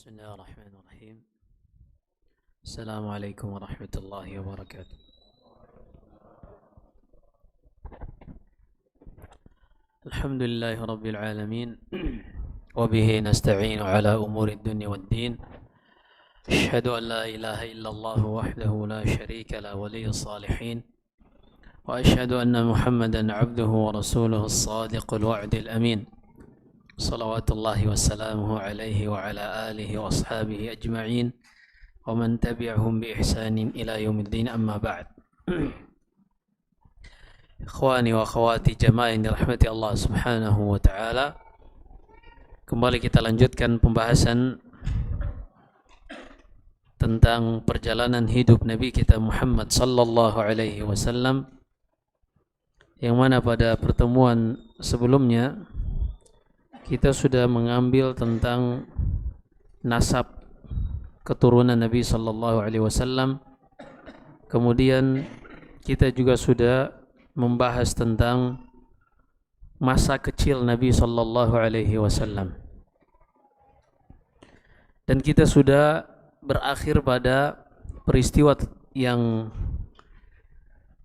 بسم الله الرحمن الرحيم. السلام عليكم ورحمة الله وبركاته. الحمد لله رب العالمين وبه نستعين على أمور الدنيا والدين. أشهد أن لا إله إلا الله وحده لا شريك له ولي الصالحين، وأشهد أن محمدا عبده ورسوله الصادق الوعد الأمين، صلوات الله وسلامه عليه وعلى آله وأصحابه أجمعين ومن تبعهم بإحسان إلى يوم الدين. أما بعد. Ikhwani wa akhwati jamaah yang dirahmati Allah subhanahu wa ta'ala, kembali kita lanjutkan pembahasan tentang perjalanan hidup Nabi kita Muhammad sallallahu alaihi wasallam, yang mana pada pertemuan sebelumnya kita sudah mengambil tentang nasab keturunan Nabi sallallahu alaihi wasallam. Kemudian kita juga sudah membahas tentang masa kecil Nabi sallallahu alaihi wasallam. Dan kita sudah berakhir pada peristiwa yang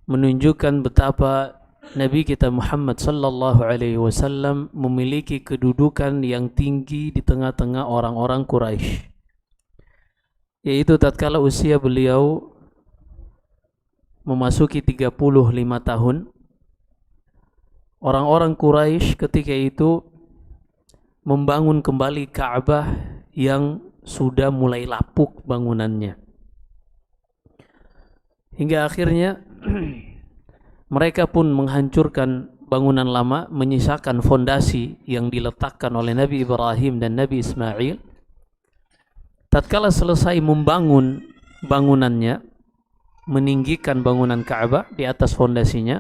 menunjukkan betapa Nabi kita Muhammad sallallahu alaihi wasallam memiliki kedudukan yang tinggi di tengah-tengah orang-orang Quraisy. Yaitu tatkala usia beliau memasuki 35 tahun, orang-orang Quraisy ketika itu membangun kembali Ka'bah yang sudah mulai lapuk bangunannya. Hingga akhirnya mereka pun menghancurkan bangunan lama, menyisakan fondasi yang diletakkan oleh Nabi Ibrahim dan Nabi Ismail. Tatkala selesai membangun bangunannya, meninggikan bangunan Ka'bah di atas fondasinya,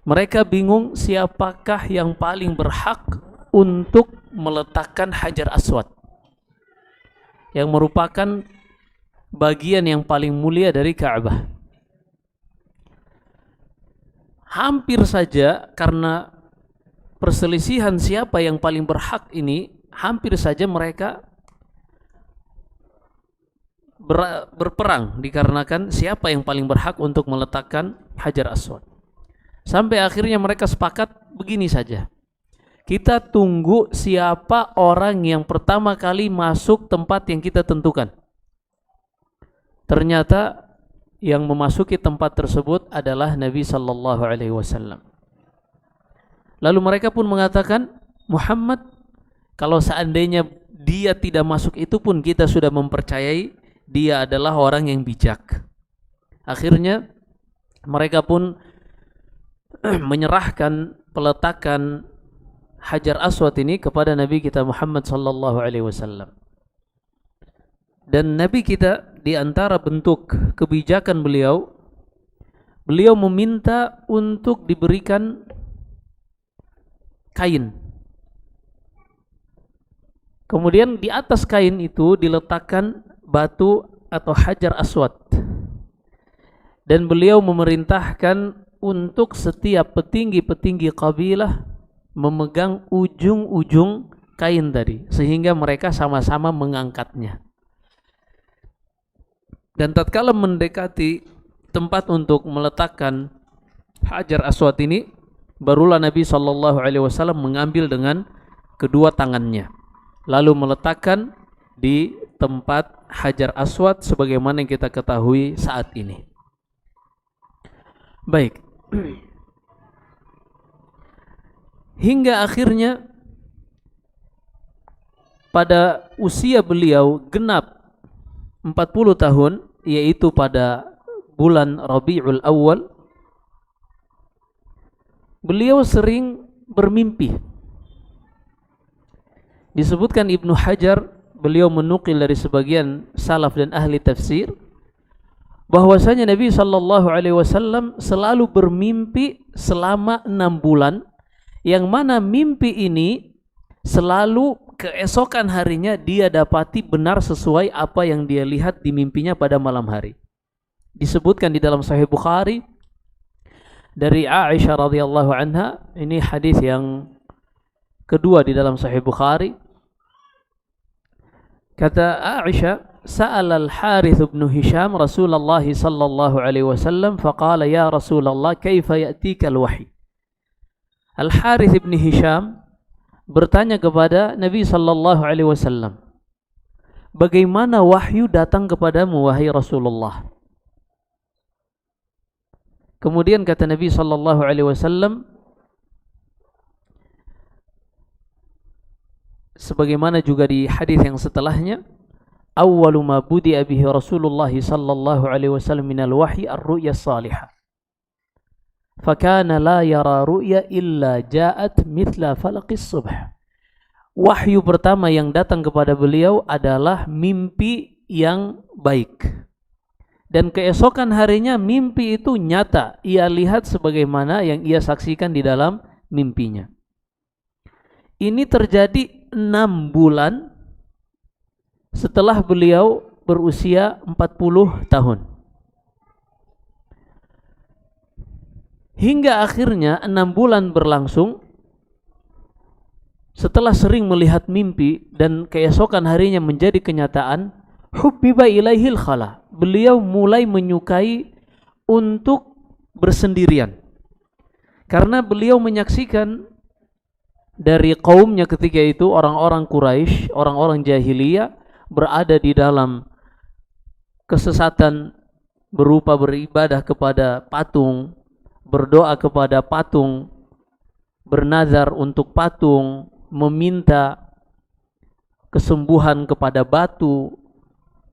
mereka bingung siapakah yang paling berhak untuk meletakkan Hajar Aswad, yang merupakan bagian yang paling mulia dari Ka'bah. Hampir saja karena perselisihan siapa yang paling berhak ini, hampir saja mereka berperang dikarenakan siapa yang paling berhak untuk meletakkan Hajar Aswad. Sampai akhirnya mereka sepakat begini saja, kita tunggu siapa orang yang pertama kali masuk tempat yang kita tentukan. Ternyata yang memasuki tempat tersebut adalah Nabi sallallahu alaihi wasallam. Lalu mereka pun mengatakan, Muhammad, kalau seandainya dia tidak masuk itu pun kita sudah mempercayai dia adalah orang yang bijak. Akhirnya mereka pun menyerahkan peletakan Hajar Aswad ini kepada Nabi kita Muhammad sallallahu alaihi wasallam. Dan Nabi kita, di antara bentuk kebijakan beliau meminta untuk diberikan kain. Kemudian di atas kain itu diletakkan batu atau Hajar Aswad. Dan beliau memerintahkan untuk setiap petinggi-petinggi kabilah memegang ujung-ujung kain tadi, sehingga mereka sama-sama mengangkatnya. Dan tatkala mendekati tempat untuk meletakkan Hajar Aswad ini, barulah Nabi sallallahu alaihi wasallam mengambil dengan kedua tangannya, lalu meletakkan di tempat Hajar Aswad sebagaimana yang kita ketahui saat ini. Baik. Hingga akhirnya pada usia beliau genap 40 tahun, yaitu pada bulan Rabiul Awal, beliau sering bermimpi. Disebutkan Ibnu Hajar, beliau menukil dari sebagian salaf dan ahli tafsir, bahwasanya Nabi sallallahu alaihi wasallam selalu bermimpi selama 6 bulan, yang mana mimpi ini selalu keesokan harinya dia dapati benar sesuai apa yang dia lihat di mimpinya pada malam hari. Disebutkan di dalam Sahih Bukhari dari Aisyah radhiyallahu anha, ini hadis yang kedua di dalam Sahih Bukhari. Kata Aisyah, sa'al al-Harith bin Hisham Rasulullah sallallahu alaihi wasallam faqala ya Rasulullah kaifa ya'tika al-wahyi. Al-Harith bin Hisham bertanya kepada Nabi sallallahu alaihi wasallam, bagaimana wahyu datang kepadamu wahai Rasulullah? Kemudian kata Nabi sallallahu alaihi wasallam, sebagaimana juga di hadis yang setelahnya, awwalu ma budi'a bihi Rasulullah sallallahu alaihi wasallam minal wahyi ar-ru'ya salihah. Fakana la yara ru'ya illa ja'at mithla falaqis subh. Wahyu pertama yang datang kepada beliau adalah mimpi yang baik. Dan keesokan harinya mimpi itu nyata, ia lihat sebagaimana yang ia saksikan di dalam mimpinya. Ini terjadi 6 bulan setelah beliau berusia 40 tahun. Hingga akhirnya 6 bulan berlangsung, setelah sering melihat mimpi dan keesokan harinya menjadi kenyataan, hubbiba ilaihil khala. Beliau mulai menyukai untuk bersendirian. Karena beliau menyaksikan dari kaumnya ketika itu, orang-orang Quraisy, orang-orang jahiliyah berada di dalam kesesatan berupa beribadah kepada patung, berdoa kepada patung, bernazar untuk patung, meminta kesembuhan kepada batu,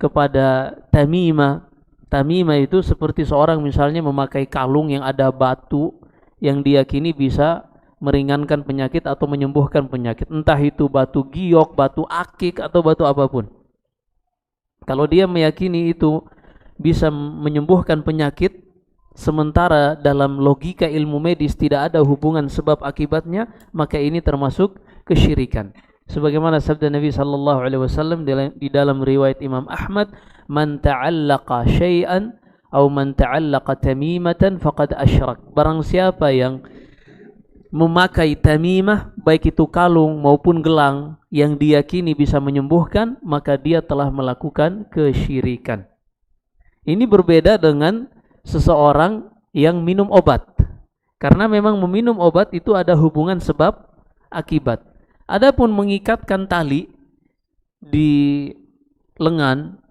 kepada tamimah. Tamimah itu seperti seorang misalnya memakai kalung yang ada batu yang diyakini bisa meringankan penyakit atau menyembuhkan penyakit, entah itu batu giok, batu akik, atau batu apapun. Kalau dia meyakini itu bisa menyembuhkan penyakit, sementara dalam logika ilmu medis tidak ada hubungan sebab akibatnya, maka ini termasuk kesyirikan. Sebagaimana sabda Nabi sallallahu alaihi wasallam di dalam riwayat Imam Ahmad, man ta'allaqa syai'an atau man ta'allaqa tamimatan faqad asyrak. Barang siapa yang memakai tamimah, baik itu kalung maupun gelang yang diyakini bisa menyembuhkan, maka dia telah melakukan kesyirikan. Ini berbeda dengan seseorang yang minum obat. Karena memang meminum obat itu ada hubungan sebab akibat. Adapun mengikatkan tali di lengan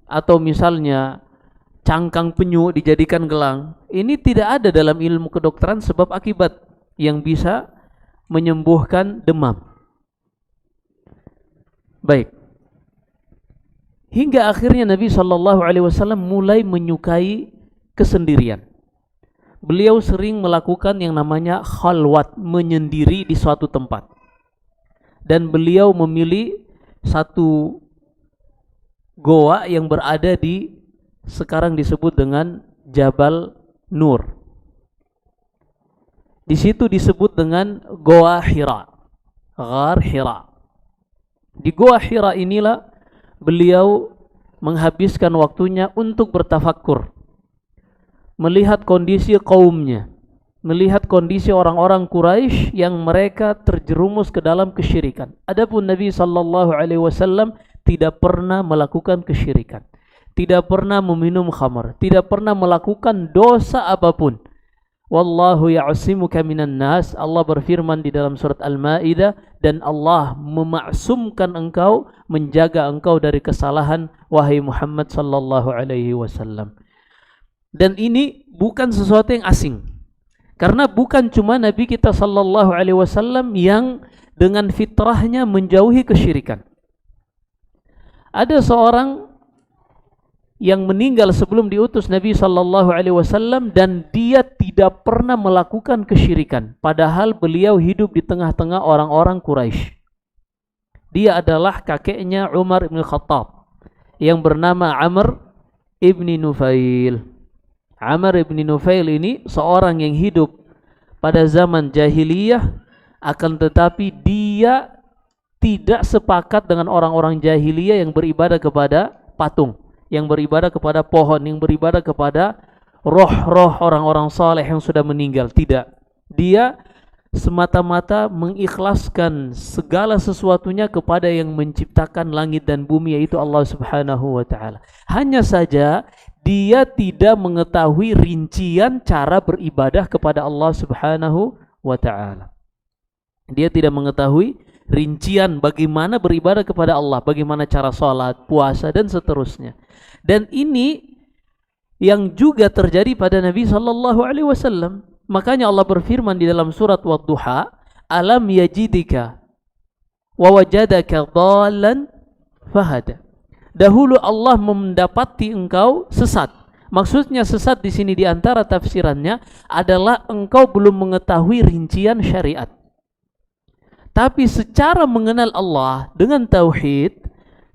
atau misalnya cangkang penyu dijadikan gelang, ini tidak ada dalam ilmu kedokteran sebab akibat yang bisa menyembuhkan demam. Baik. Hingga akhirnya Nabi sallallahu alaihi wasallam mulai menyukai kesendirian. Beliau sering melakukan yang namanya khalwat, menyendiri di suatu tempat. Dan beliau memilih satu goa yang berada di sekarang disebut dengan Jabal Nur. Di situ disebut dengan Goa Hira, Ghar Hira. Di Goa Hira inilah beliau menghabiskan waktunya untuk bertafakkur, melihat kondisi kaumnya, melihat kondisi orang-orang Quraisy yang mereka terjerumus ke dalam kesyirikan. Adapun Nabi sallallahu alaihi wasallam tidak pernah melakukan kesyirikan, tidak pernah meminum khamar, tidak pernah melakukan dosa apapun. Wallahu ya'asimuka minan nas. Allah berfirman di dalam surat Al-Maidah, dan Allah memaksumkan engkau, menjaga engkau dari kesalahan wahai Muhammad sallallahu alaihi wasallam. Dan ini bukan sesuatu yang asing. Karena bukan cuma Nabi kita sallallahu alaihi wasallam yang dengan fitrahnya menjauhi kesyirikan. Ada seorang yang meninggal sebelum diutus Nabi sallallahu alaihi wasallam dan dia tidak pernah melakukan kesyirikan, padahal beliau hidup di tengah-tengah orang-orang Quraisy. Dia adalah kakeknya Umar bin Khattab yang bernama Amr ibni Nufail. Amr ibni Nufail ini seorang yang hidup pada zaman jahiliyah, akan tetapi dia tidak sepakat dengan orang-orang jahiliyah yang beribadah kepada patung, yang beribadah kepada pohon, yang beribadah kepada roh-roh orang-orang saleh yang sudah meninggal. Tidak. Dia semata-mata mengikhlaskan segala sesuatunya kepada yang menciptakan langit dan bumi, yaitu Allah Subhanahu wa taala. Hanya saja dia tidak mengetahui rincian cara beribadah kepada Allah Subhanahu wa taala. Dia tidak mengetahui rincian bagaimana beribadah kepada Allah, bagaimana cara salat, puasa dan seterusnya. Dan ini yang juga terjadi pada Nabi sallallahu alaihi wasallam. Makanya Allah berfirman di dalam surat Wad-Duha, "Alam yajidika wa wajadaka dhallan fahada." Dahulu Allah mendapati engkau sesat. Maksudnya sesat di sini di antara tafsirannya adalah engkau belum mengetahui rincian syariat. Tapi secara mengenal Allah dengan tauhid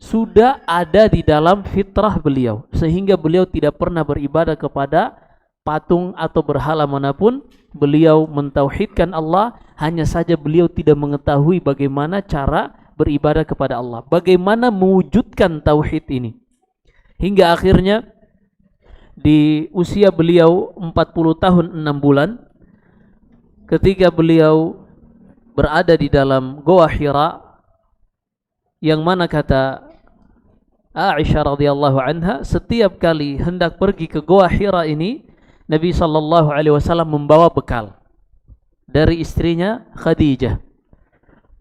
sudah ada di dalam fitrah beliau, sehingga beliau tidak pernah beribadah kepada patung atau berhala manapun. Beliau mentauhidkan Allah, hanya saja beliau tidak mengetahui bagaimana cara beribadah kepada Allah, bagaimana mewujudkan tauhid ini. Hingga akhirnya di usia beliau 40 tahun 6 bulan, ketika beliau berada di dalam Goa Hira, yang mana kata Aisyah radhiyallahu anha, setiap kali hendak pergi ke Goa Hira ini, Nabi sallallahu alaihi wasallam membawa bekal dari istrinya Khadijah.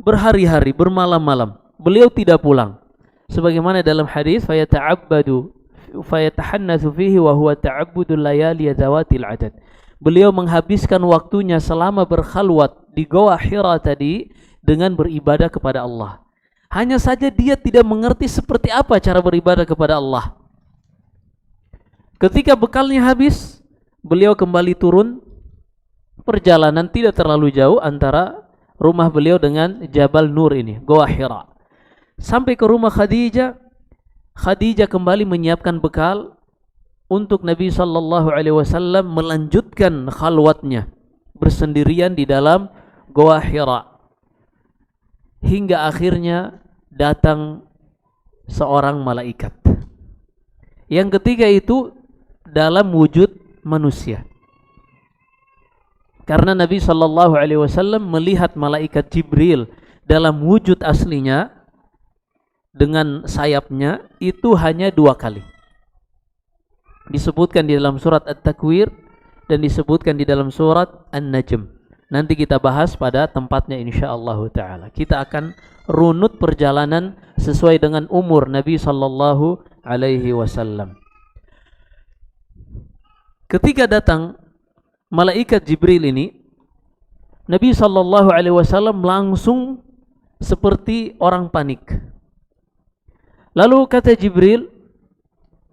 Berhari-hari, bermalam-malam beliau tidak pulang. Sebagaimana dalam hadis, fayatahannatsu fihi wa huwa ta'abbudul layali dzawatil adad. Beliau menghabiskan waktunya selama berkhalwat di Goa Hira tadi dengan beribadah kepada Allah. Hanya saja dia tidak mengerti seperti apa cara beribadah kepada Allah. Ketika bekalnya habis, beliau kembali turun. Perjalanan tidak terlalu jauh antara rumah beliau dengan Jabal Nur ini, Goa Hira. Sampai ke rumah Khadijah, Khadijah kembali menyiapkan bekal untuk Nabi sallallahu alaihi wasallam melanjutkan khalwatnya bersendirian di dalam Goa Hira. Hingga akhirnya datang seorang malaikat. Yang ketiga itu dalam wujud manusia. Karena Nabi sallallahu alaihi wasallam melihat malaikat Jibril dalam wujud aslinya dengan sayapnya itu hanya 2 kali. Disebutkan di dalam surat At-Takwir dan disebutkan di dalam surat An-Najm. Nanti kita bahas pada tempatnya insyaallah taala. Kita akan runut perjalanan sesuai dengan umur Nabi sallallahu alaihi wasallam. Ketika datang malaikat Jibril ini, Nabi sallallahu alaihi wasallam langsung seperti orang panik. Lalu kata Jibril,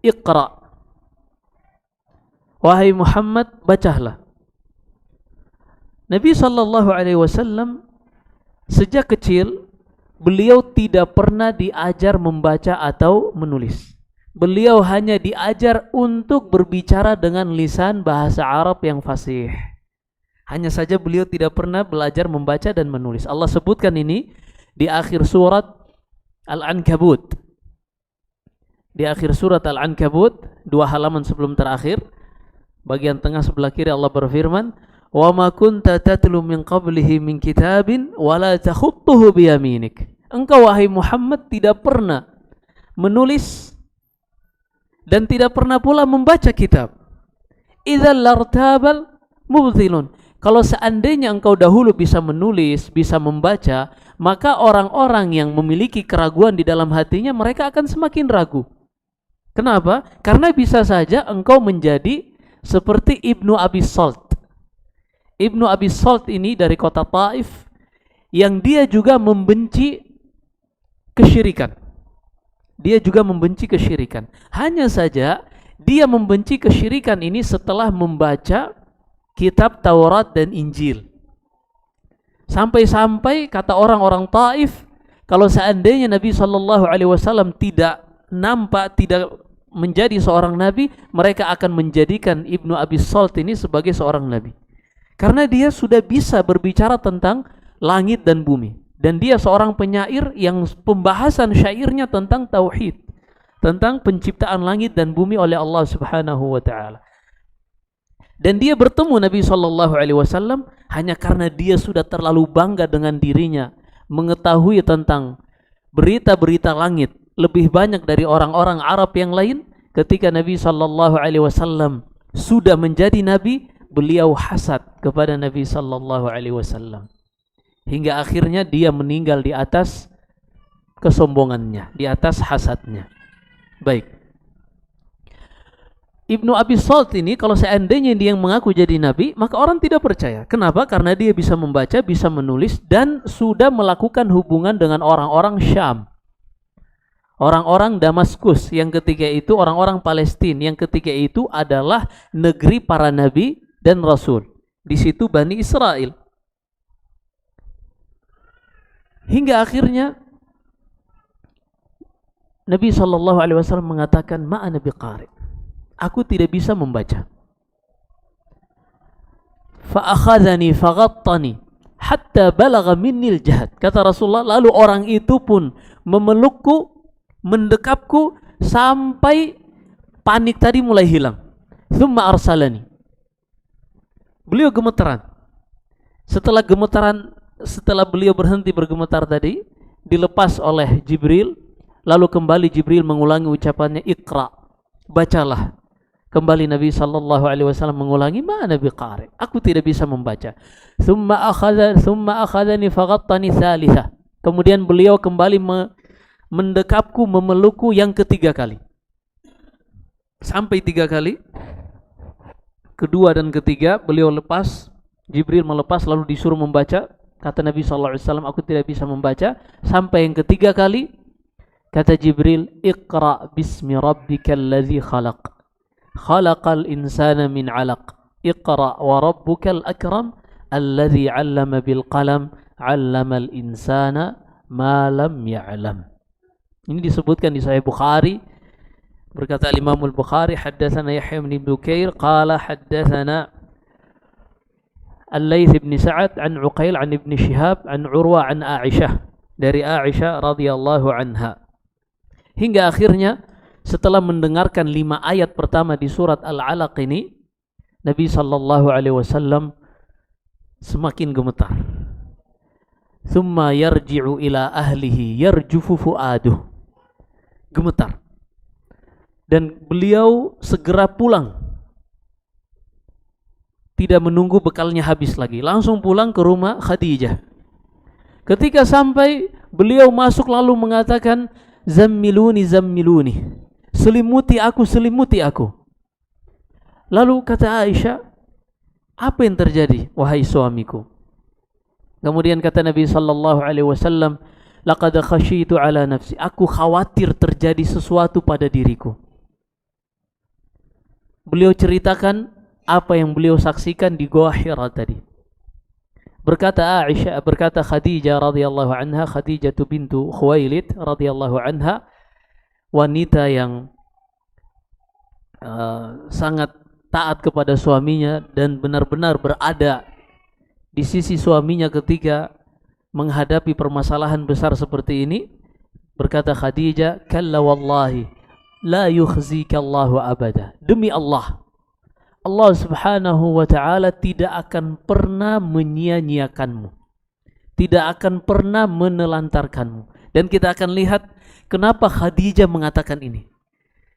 "Iqra." Wahai Muhammad, bacalah. Nabi sallallahu alaihi wasallam sejak kecil beliau tidak pernah diajar membaca atau menulis. Beliau hanya diajar untuk berbicara dengan lisan bahasa Arab yang fasih. Hanya saja beliau tidak pernah belajar membaca dan menulis. Allah sebutkan ini di akhir surat Al-Ankabut. Di akhir surat Al-Ankabut, 2 halaman sebelum terakhir, bagian tengah sebelah kiri Allah berfirman, "Wa ma kunta tatlu min qablihi min kitabin wa la takhutuhu biyaminik." Engkau wahai Muhammad tidak pernah menulis dan tidak pernah pula membaca kitab. Idzal lartabal mubtilun. Kalau seandainya engkau dahulu bisa menulis, bisa membaca, maka orang-orang yang memiliki keraguan di dalam hatinya mereka akan semakin ragu. Kenapa? Karena bisa saja engkau menjadi seperti Ibnu Abi Salt. Ibnu Abi Salt ini dari kota Taif, yang dia juga membenci kesyirikan. Dia juga membenci kesyirikan. Hanya saja dia membenci kesyirikan ini setelah membaca kitab Taurat dan Injil. Sampai-sampai kata orang-orang Taif, kalau seandainya Nabi sallallahu alaihi wasallam tidak nampak, tidak menjadi seorang nabi, mereka akan menjadikan Ibnu Abi Salt ini sebagai seorang nabi. Karena dia sudah bisa berbicara tentang langit dan bumi. Dan dia seorang penyair yang pembahasan syairnya tentang tauhid, tentang penciptaan langit dan bumi oleh Allah Subhanahu wa taala. Dan dia bertemu Nabi SAW hanya karena dia sudah terlalu bangga dengan dirinya, mengetahui tentang berita-berita langit lebih banyak dari orang-orang Arab yang lain. Ketika Nabi SAW sudah menjadi Nabi, beliau hasad kepada Nabi SAW. Hingga akhirnya dia meninggal di atas kesombongannya, di atas hasadnya. Baik. Ibnu Abi Salt ini kalau seandainya dia yang mengaku jadi nabi, maka orang tidak percaya. Kenapa? Karena dia bisa membaca, bisa menulis, dan sudah melakukan hubungan dengan orang-orang Syam, orang-orang Damaskus yang ketika itu, orang-orang Palestina yang ketika itu adalah negeri para nabi dan rasul. Di situ Bani Israel. Hingga akhirnya Nabi SAW mengatakan, ma'ana biqari, aku tidak bisa membaca. Fa'akhadhani faghattani hatta balagha minnil jahad. Kata Rasulullah, lalu orang itu pun memelukku, mendekapku sampai panik tadi mulai hilang. Thumma arsalani. Beliau gemetaran. Setelah beliau berhenti bergemetar tadi, dilepas oleh Jibril. Lalu kembali Jibril mengulangi ucapannya, Iqra, bacalah. Kembali Nabi SAW mengulangi, ma'ana biqari, aku tidak bisa membaca. Thumma akhadhani faghattani thalitha. Kemudian beliau kembali mendekapku, memelukku yang ketiga kali. Sampai 3 kali. Kedua dan ketiga beliau lepas, Jibril melepas lalu disuruh membaca. Kata Nabi SAW, aku tidak bisa membaca. Sampai yang ketiga kali, kata Jibril, Iqra bismi rabbikal ladzi khalaq, khalaqal insana min 'alaq, Iqra wa rabbukal akram alladzi 'allama bil qalam, 'allamal insana ma lam ya'lam. Ini disebutkan di Sahih Bukhari. Berkata Imam Al-Bukhari, haddatsana Yahya bin Bukair qala haddatsana Al-Laits bin Sa'ad an Uqail an Ibn Shihab an Urwa an Aisyah, dari Aisyah radhiyallahu anha. Hingga akhirnya setelah mendengarkan 5 ayat pertama di surat Al-Alaq ini, Nabi SAW semakin gemetar. Thumma yarji'u ila ahlihi yarjufu fu'aduh. Gemetar. Dan beliau segera pulang. Tidak menunggu bekalnya habis lagi. Langsung pulang ke rumah Khadijah. Ketika sampai, beliau masuk lalu mengatakan, Zammiluni, zammiluni, selimuti aku, selimuti aku. Lalu kata Aisyah, apa yang terjadi wahai suamiku? Kemudian kata Nabi SAW, laqad khasyitu ala nafsi, aku khawatir terjadi sesuatu pada diriku. Beliau ceritakan apa yang beliau saksikan di Gua Hira tadi. Berkata Aisyah, berkata Khadijah radhiyallahu anha, Khadijah bintu Khuwailid radhiyallahu anha, wanita yang sangat taat kepada suaminya dan benar-benar berada di sisi suaminya ketika menghadapi permasalahan besar seperti ini. Berkata Khadijah, kalla wallahi la yukhzika Allahu abada. Demi Allah, Allah Subhanahu wa ta'ala tidak akan pernah menyia-nyiakanmu, tidak akan pernah menelantarkanmu. Dan kita akan lihat kenapa Khadijah mengatakan ini.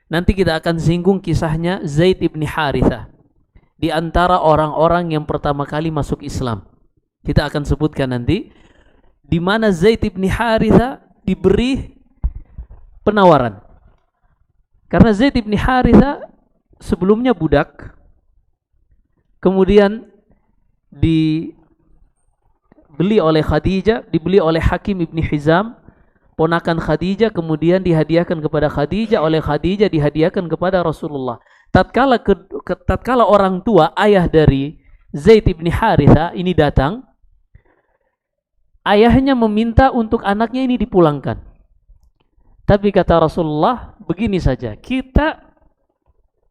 Nanti kita akan singgung kisahnya Zaid ibn Harithah, di antara orang-orang yang pertama kali masuk Islam. Kita akan sebutkan nanti di mana Zaid ibn Harithah diberi penawaran. Karena Zaid ibn Harithah sebelumnya budak, kemudian dibeli oleh Khadijah, dibeli oleh Hakim ibn Hizam, ponakan Khadijah, kemudian dihadiahkan kepada Khadijah, oleh Khadijah dihadiahkan kepada Rasulullah. Tatkala orang tua ayah dari Zaid ibn Harithah ini datang, ayahnya meminta untuk anaknya ini dipulangkan. Tapi kata Rasulullah, begini saja, kita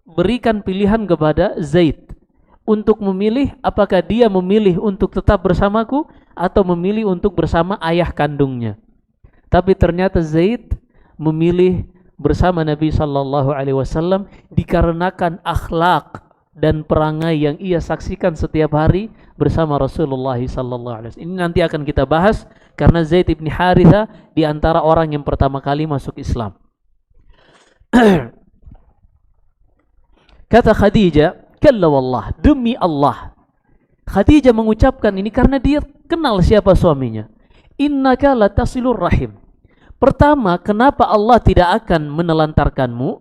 berikan pilihan kepada Zaid untuk memilih apakah dia memilih untuk tetap bersamaku atau memilih untuk bersama ayah kandungnya. Tapi ternyata Zaid memilih bersama Nabi SAW dikarenakan akhlak dan perangai yang ia saksikan setiap hari bersama Rasulullah sallallahu alaihi wasallam. Ini nanti akan kita bahas karena Zaid bin Haritha di antara orang yang pertama kali masuk Islam. Kata Khadijah, "Kalla wallah, demi Allah." Khadijah mengucapkan ini karena dia kenal siapa suaminya. "Innaka latasilur rahim." Pertama, kenapa Allah tidak akan menelantarkanmu,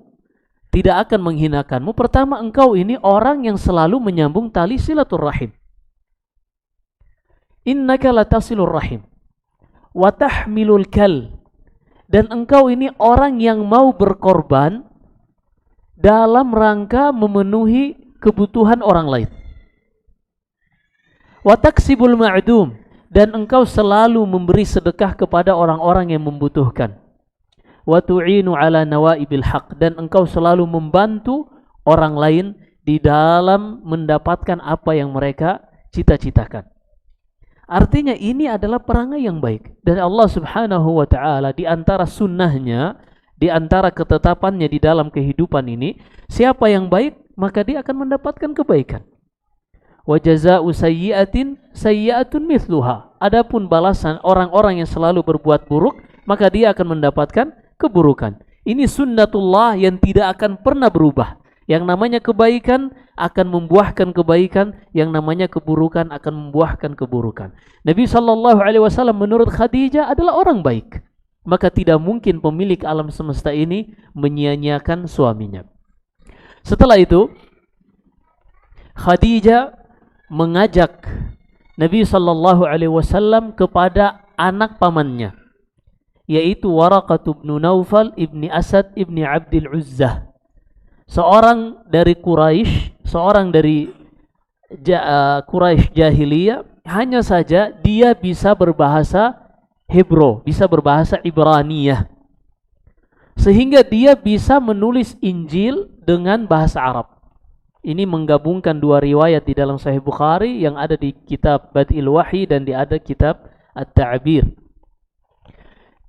tidak akan menghinakanmu? Pertama, engkau ini orang yang selalu menyambung tali silaturrahim. Innaka latasilur rahim wa tahmilul kal. Dan engkau ini orang yang mau berkorban dalam rangka memenuhi kebutuhan orang lain. Wa taksibul ma'dum. Dan engkau selalu memberi sedekah kepada orang-orang yang membutuhkan. Wa tu'inu ala nawaibil haq. Dan engkau selalu membantu orang lain di dalam mendapatkan apa yang mereka cita-citakan. Artinya ini adalah perangai yang baik. Dan Allah subhanahu wa ta'ala di antara sunnahnya, di antara ketetapannya di dalam kehidupan ini, siapa yang baik maka dia akan mendapatkan kebaikan. Wa jazaa'u sayyi'atin sayyi'atun mithluha. Adapun balasan orang-orang yang selalu berbuat buruk, maka dia akan mendapatkan keburukan. Ini sunnatullah yang tidak akan pernah berubah. Yang namanya kebaikan akan membuahkan kebaikan, yang namanya keburukan akan membuahkan keburukan. Nabi SAW menurut Khadijah adalah orang baik. Maka tidak mungkin pemilik alam semesta ini menyia-nyiakan suaminya. Setelah itu, Khadijah mengajak Nabi SAW kepada anak pamannya, yaitu Waraqah bin Naufal ibni Asad ibni Abdul Uzzah, seorang dari Quraisy, seorang dari Quraisy jahiliyah. Hanya saja dia bisa berbahasa Hebrew, bisa berbahasa Ibraniyah, sehingga dia bisa menulis Injil dengan bahasa Arab. Ini menggabungkan dua riwayat di dalam Sahih Bukhari yang ada di kitab Bad'il Wahyi dan di ada kitab At-Ta'bir.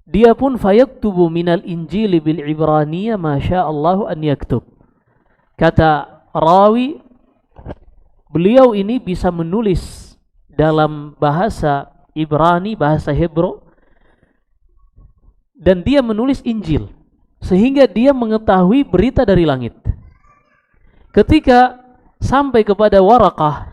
Dia pun fayaktubu minal Injili bil Ibraniyah ma sya'allahu an yaktub. Kata rawi, beliau ini bisa menulis dalam bahasa Ibrani, bahasa Hebrew, dan dia menulis Injil sehingga dia mengetahui berita dari langit. Ketika sampai kepada Waraqah,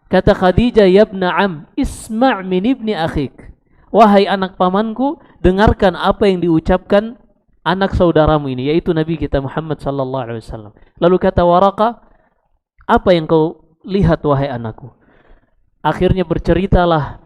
kata Khadijah, "Ya ibna am, isma' min ibni akhik." Wahai anak pamanku, dengarkan apa yang diucapkan anak saudaramu ini, yaitu Nabi kita Muhammad sallallahu alaihi wasallam. Lalu kata Waraqah, "Apa yang kau lihat wahai anakku?" Akhirnya berceritalah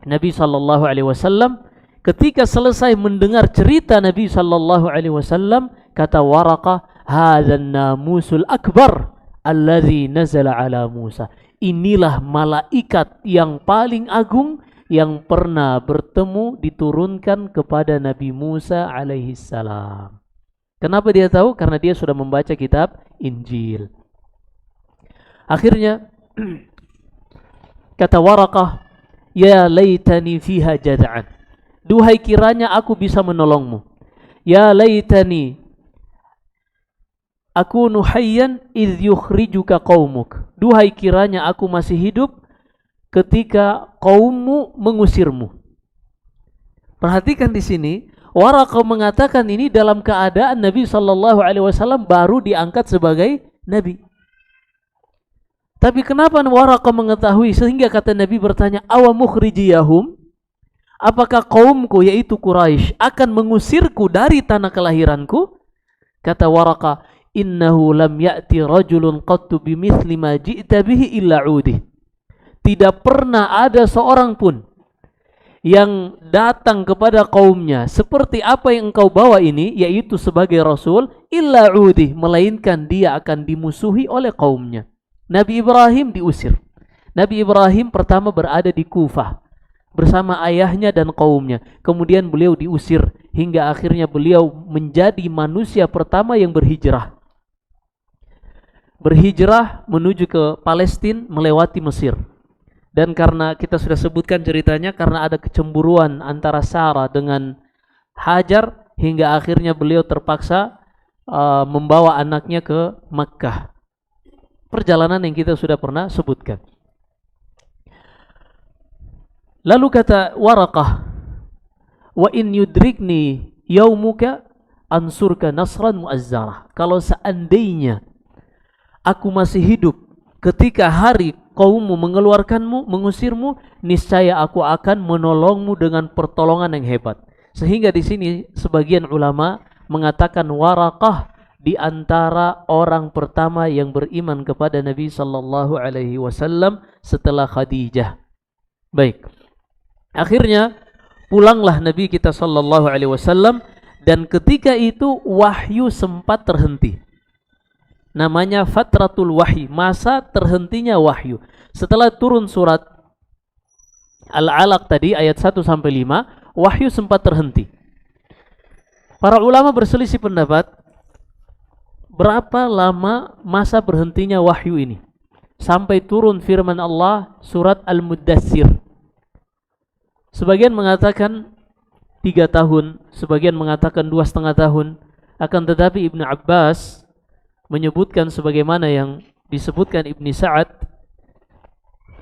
Nabi sallallahu alaihi wasallam. Ketika selesai mendengar cerita Nabi sallallahu alaihi wasallam, kata Waraqah, "Hadzan namusul akbar allazi nazala ala Musa." Inilah malaikat yang paling agung yang pernah bertemu diturunkan kepada Nabi Musa alaihi salam. Kenapa dia tahu? Karena dia sudah membaca kitab Injil. Akhirnya kata Waraqah, "Ya laitani fiha jada'an." Duhai kiranya aku bisa menolongmu. Ya laitani akunu hayyan idh yukhrijuka qaumuk. Duhai kiranya aku masih hidup ketika kaummu mengusirmu. Perhatikan di sini, Waraqah mengatakan ini dalam keadaan Nabi sallallahu alaihi wasallam baru diangkat sebagai nabi. Tapi kenapa Waraqah mengetahui sehingga kata Nabi bertanya, "Awa mukhrijiyahum?" Apakah kaumku yaitu Quraisy akan mengusirku dari tanah kelahiranku? Kata Waraqah, "Innahu lam ya'ti rajulun qattu bimithli ma ji'ta bihi illa 'udih." Tidak pernah ada seorang pun yang datang kepada kaumnya seperti apa yang engkau bawa ini, yaitu sebagai rasul, illa 'udih, melainkan dia akan dimusuhi oleh kaumnya. Nabi Ibrahim diusir. Nabi Ibrahim pertama berada di Kufah bersama ayahnya dan kaumnya. Kemudian beliau diusir hingga akhirnya beliau menjadi manusia pertama yang berhijrah. Berhijrah menuju ke Palestina melewati Mesir. Dan karena kita sudah sebutkan ceritanya, karena ada kecemburuan antara Sarah dengan Hajar hingga akhirnya beliau terpaksa membawa anaknya ke Makkah. perjalanan yang kita sudah pernah sebutkan. Lalu kata Waraqah, wa in yudrikni yaumuka ansurka nasran muazzarah. Kalau seandainya aku masih hidup ketika hari kaummu mengeluarkanmu, mengusirmu, niscaya aku akan menolongmu dengan pertolongan yang hebat. Sehingga di sini sebagian ulama mengatakan Waraqah di antara orang pertama yang beriman kepada Nabi sallallahu alaihi wasallam setelah Khadijah. Baik. Akhirnya pulanglah Nabi kita sallallahu alaihi wasallam, dan ketika itu wahyu sempat terhenti. Namanya fatratul wahyi, masa terhentinya wahyu. Setelah turun surat Al-Alaq tadi ayat 1 sampai 5, wahyu sempat terhenti. Para ulama berselisih pendapat berapa lama masa berhentinya wahyu ini sampai turun firman Allah surat Al-Muddatsir. Sebagian mengatakan 3 tahun, sebagian mengatakan 2,5 tahun. Akan tetapi Ibnu Abbas menyebutkan sebagaimana yang disebutkan Ibnu Sa'ad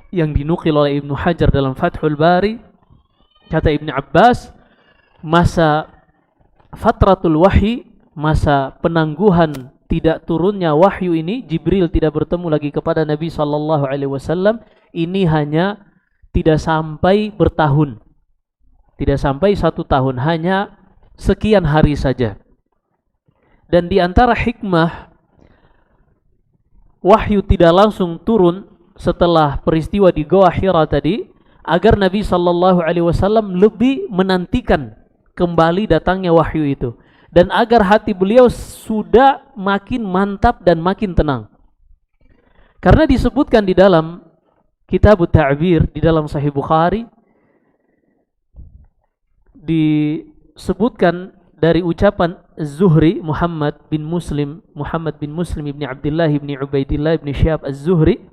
yang dinukil oleh Ibnu Hajar dalam Fathul Bari. Kata Ibnu Abbas, masa fatratul wahyi, masa penangguhan tidak turunnya wahyu ini, Jibril tidak bertemu lagi kepada Nabi sallallahu alaihi wasallam, ini hanya tidak sampai bertahun, tidak sampai 1 tahun, hanya sekian hari saja. Dan di antara hikmah wahyu tidak langsung turun setelah peristiwa di Gua Hira tadi, agar Nabi sallallahu alaihi wasallam lebih menantikan kembali datangnya wahyu itu, dan agar hati beliau sudah makin mantap dan makin tenang. Karena disebutkan di dalam Kitab Ta'bir di dalam Sahih Bukhari, disebutkan dari ucapan Az-Zuhri Muhammad bin Muslim ibni Abdullah ibni Ubaidillah ibni Syihab Az-Zuhri,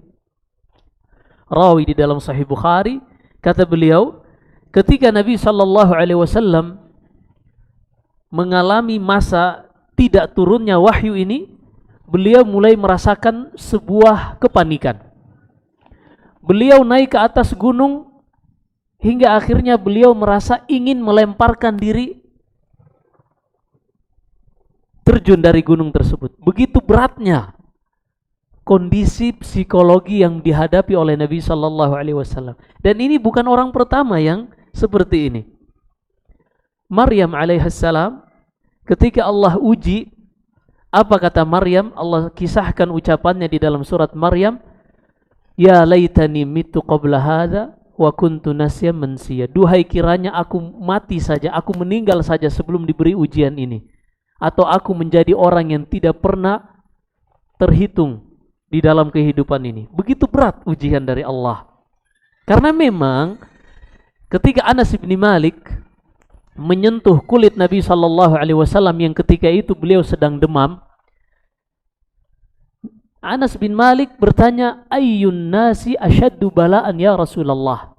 rawi di dalam Sahih Bukhari, kata beliau, ketika Nabi sallallahu alaihi wasallam mengalami masa tidak turunnya wahyu ini, beliau mulai merasakan sebuah kepanikan. Beliau naik ke atas gunung hingga akhirnya beliau merasa ingin melemparkan diri terjun dari gunung tersebut. Begitu beratnya kondisi psikologi yang dihadapi oleh Nabi sallallahu alaihi wasallam. Dan ini bukan orang pertama yang seperti ini. Maryam alaihissalam, ketika Allah uji, apa kata Maryam? Allah kisahkan ucapannya di dalam surat Maryam, ya laitani mitu qabla hadza wa kuntu nasyan mansiya. Duhai kiranya aku mati saja, aku meninggal saja sebelum diberi ujian ini, atau aku menjadi orang yang tidak pernah terhitung di dalam kehidupan ini. Begitu berat ujian dari Allah. Karena memang ketika Anas bin Malik menyentuh kulit Nabi sallallahu alaihi wasallam yang ketika itu beliau sedang demam, Anas bin Malik bertanya, ayyun nasi asyaddu bala'an ya Rasulullah?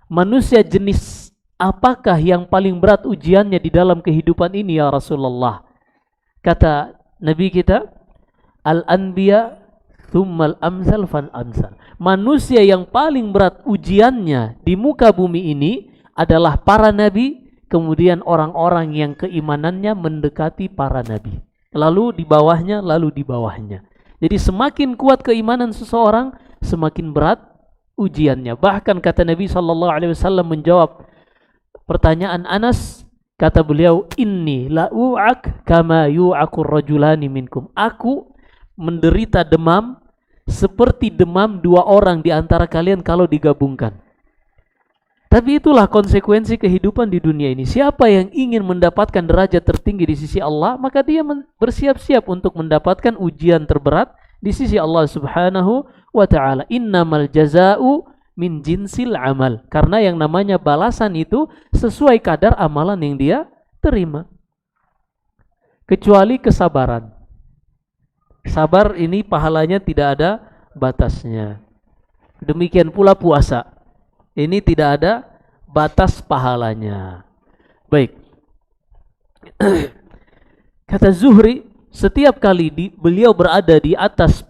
Manusia jenis apakah yang paling berat ujiannya di dalam kehidupan ini ya Rasulullah? Kata Nabi kita, al-anbiya thummal amsal fal amsal. Manusia yang paling berat ujiannya di muka bumi ini adalah para nabi, kemudian orang-orang yang keimanannya mendekati para nabi. Lalu di bawahnya, lalu di bawahnya. Jadi semakin kuat keimanan seseorang, semakin berat ujiannya. Bahkan kata Nabi sallallahu alaihi wasallam menjawab pertanyaan Anas, kata beliau, inni la'u'ak kama yu'akur rajulani minkum. Aku menderita demam seperti demam 2 orang di antara kalian kalau digabungkan. Tapi itulah konsekuensi kehidupan di dunia ini. Siapa yang ingin mendapatkan derajat tertinggi di sisi Allah, maka dia bersiap-siap untuk mendapatkan ujian terberat di sisi Allah Subhanahu wa ta'ala. Innamal jaza'u min jinsil amal. Karena yang namanya balasan itu sesuai kadar amalan yang dia terima. Kecuali kesabaran. Sabar ini pahalanya tidak ada batasnya. Demikian pula puasa. Ini tidak ada batas pahalanya. Baik. Kata Zuhri, setiap kali beliau berada di atas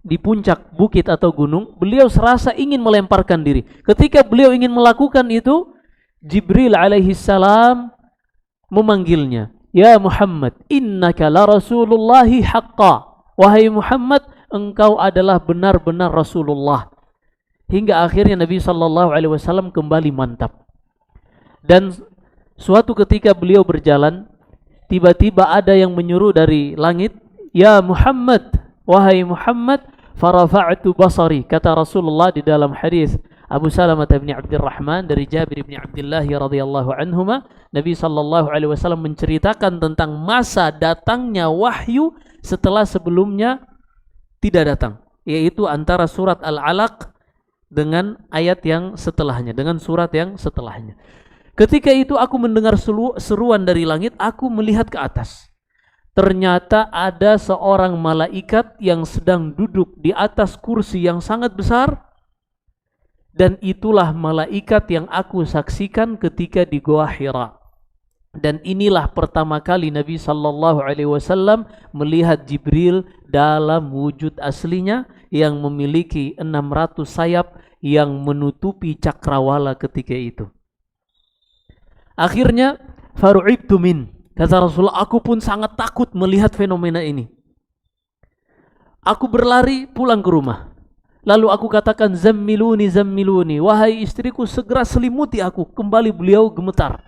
di puncak bukit atau gunung, beliau serasa ingin melemparkan diri. Ketika beliau ingin melakukan itu, Jibril alaihi salam memanggilnya, "Ya Muhammad, innaka la rasulullahi haqqa." Wahai Muhammad, engkau adalah benar-benar Rasulullah. Hingga akhirnya Nabi sallallahu alaihi wasallam kembali mantap. Dan suatu ketika beliau berjalan, tiba-tiba ada yang menyuruh dari langit, "Ya Muhammad, wahai Muhammad." Farafa'tu basari, kata Rasulullah di dalam hadis Abu Salamah bin Abdurrahman dari Jabir bin Abdullah radhiyallahu anhuma, Nabi sallallahu alaihi wasallam menceritakan tentang masa datangnya wahyu setelah sebelumnya tidak datang, yaitu antara surat Al-Alaq dengan ayat yang setelahnya, dengan surat yang setelahnya. Ketika itu aku mendengar seruan dari langit, aku melihat ke atas. Ternyata ada seorang malaikat yang sedang duduk di atas kursi yang sangat besar, dan itulah malaikat yang aku saksikan ketika di Gua Hira. Dan inilah pertama kali Nabi sallallahu alaihi wasallam melihat Jibril dalam wujud aslinya yang memiliki 600 sayap yang menutupi cakrawala ketika itu. Akhirnya faru'ibtu min, kata Rasulullah, aku pun sangat takut melihat fenomena ini. Aku berlari pulang ke rumah. Lalu aku katakan, "Zammiluni, zammiluni, wahai istriku, segera selimuti aku." Kembali beliau gemetar.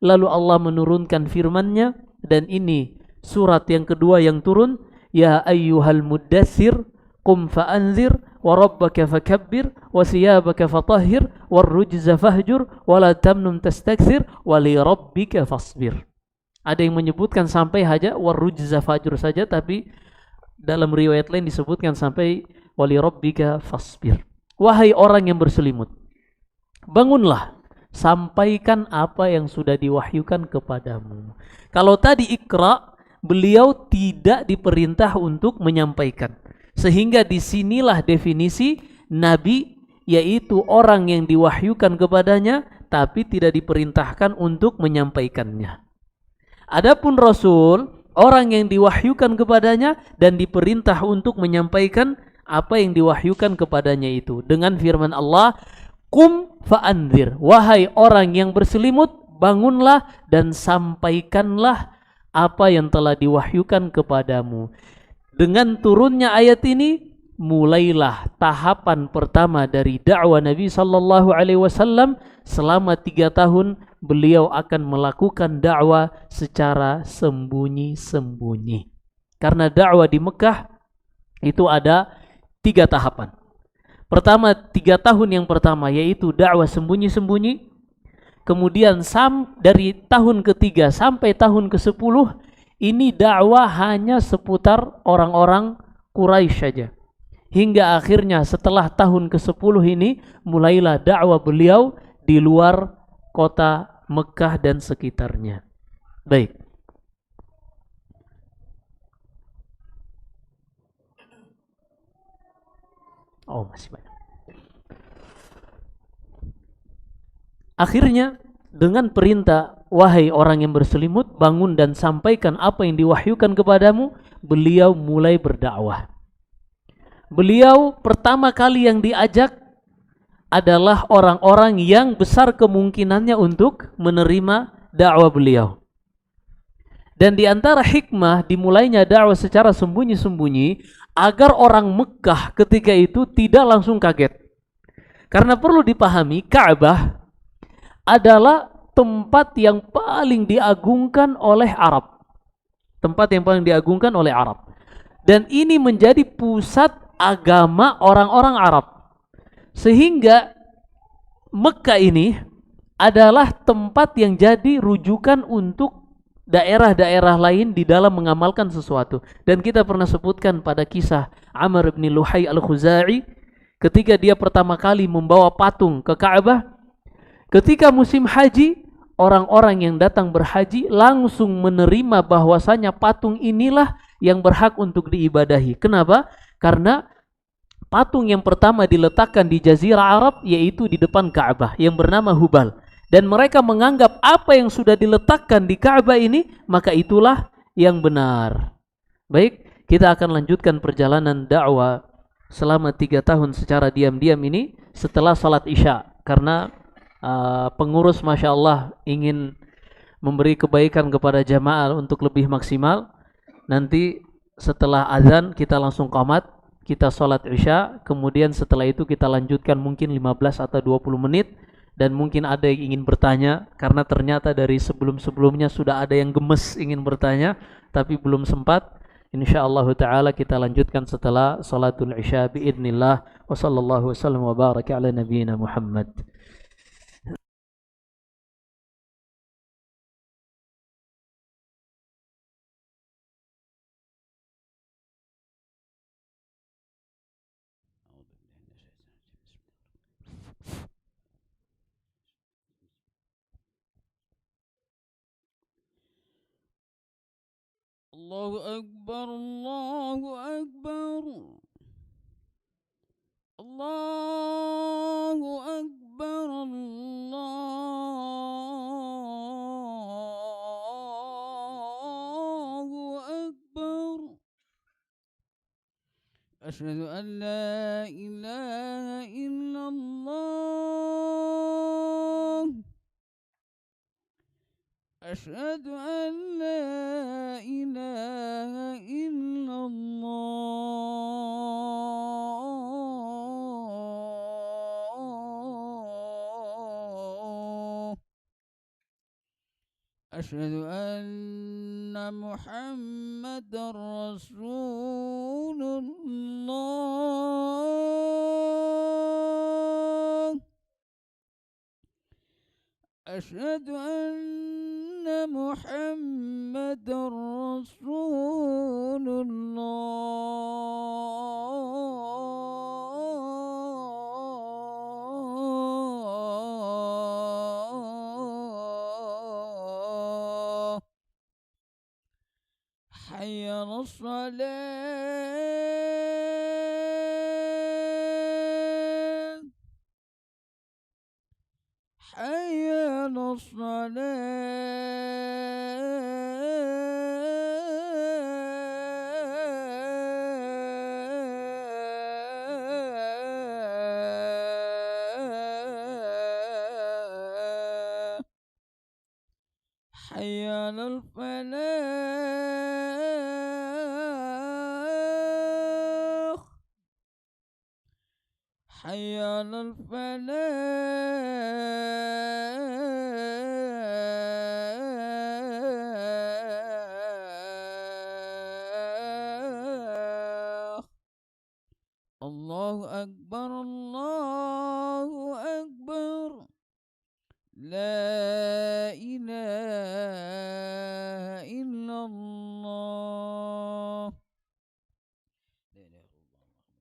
Lalu Allah menurunkan firman-Nya, dan ini surat yang kedua yang turun, "Ya ayyuhal muddatsir, qum fa'anzir, wa rabbaka fakabbir, wa siyabaka fatahhir, war rujza fahjur, wa la tamnun tastakthir, wa li rabbika fasbir." Ada yang menyebutkan sampai hanya warujza fajur saja, tapi dalam riwayat lain disebutkan sampai wali rabbika fasbir. Wahai orang yang berselimut, bangunlah, sampaikan apa yang sudah diwahyukan kepadamu. Kalau tadi Iqra, beliau tidak diperintah untuk menyampaikan. Sehingga disinilah definisi Nabi, yaitu orang yang diwahyukan kepadanya tapi tidak diperintahkan untuk menyampaikannya. Adapun Rasul, orang yang diwahyukan kepadanya dan diperintah untuk menyampaikan apa yang diwahyukan kepadanya itu. Dengan firman Allah, "Qum fa'anzir." Wahai orang yang berselimut, bangunlah dan sampaikanlah apa yang telah diwahyukan kepadamu. Dengan turunnya ayat ini, mulailah tahapan pertama dari dakwah Nabi sallallahu alaihi wasallam. Selama 3 tahun beliau akan melakukan dakwah secara sembunyi-sembunyi. Karena dakwah di Mekah itu ada 3 tahapan. Pertama, 3 tahun yang pertama yaitu dakwah sembunyi-sembunyi. Kemudian dari tahun ketiga sampai tahun ke-10 ini dakwah hanya seputar orang-orang Quraisy saja. Hingga akhirnya setelah tahun ke-10 ini mulailah dakwah beliau di luar kota Mekah dan sekitarnya. Baik. Oh, masih banyak. Akhirnya dengan perintah, "Wahai orang yang berselimut, bangun dan sampaikan apa yang diwahyukan kepadamu," beliau mulai berdakwah. Beliau pertama kali yang diajak adalah orang-orang yang besar kemungkinannya untuk menerima dakwah beliau. Dan di antara hikmah dimulainya dakwah secara sembunyi-sembunyi agar orang Mekah ketika itu tidak langsung kaget. Karena perlu dipahami, Ka'bah adalah tempat yang paling diagungkan oleh Arab. Tempat yang paling diagungkan oleh Arab. Dan ini menjadi pusat agama orang-orang Arab. Sehingga Mekah ini adalah tempat yang jadi rujukan untuk daerah-daerah lain di dalam mengamalkan sesuatu. Dan kita pernah sebutkan pada kisah Amr bin Luhai al-Khuzai ketika dia pertama kali membawa patung ke Ka'bah. Ketika musim haji, orang-orang yang datang berhaji langsung menerima bahwasanya patung inilah yang berhak untuk diibadahi. Kenapa? Karena patung yang pertama diletakkan di Jazirah Arab yaitu di depan Ka'bah yang bernama Hubal. Dan mereka menganggap apa yang sudah diletakkan di Ka'bah ini, maka itulah yang benar. Baik, kita akan lanjutkan perjalanan dakwah selama 3 tahun secara diam-diam ini setelah salat Isya, karena pengurus Masya Allah ingin memberi kebaikan kepada jamaah untuk lebih maksimal. Nanti setelah azan kita langsung qamat, kita salat Isya, kemudian setelah itu kita lanjutkan mungkin 15 atau 20 menit, dan mungkin ada yang ingin bertanya karena ternyata dari sebelum-sebelumnya sudah ada yang gemes ingin bertanya tapi belum sempat. Insyaallah taala kita lanjutkan setelah salatul Isya biidznillah. Wa sallallahu wasallam wa baraka ala nabiyyina Muhammad. Allahu Akbar, Allahu Akbar, Allahu Akbar, Allahu Akbar. Asyhadu an la ilaha illallah. أشهد أن لا إله إلا الله. أشهد أن محمد رسول الله. أشهد أن محمد رسول الله. حي على الصلاة. حي على الصلاة. حي على الفلاح. حي على الفلاح. الله أكبر، الله أكبر. لا إله إلا الله. لا إله إلا الله.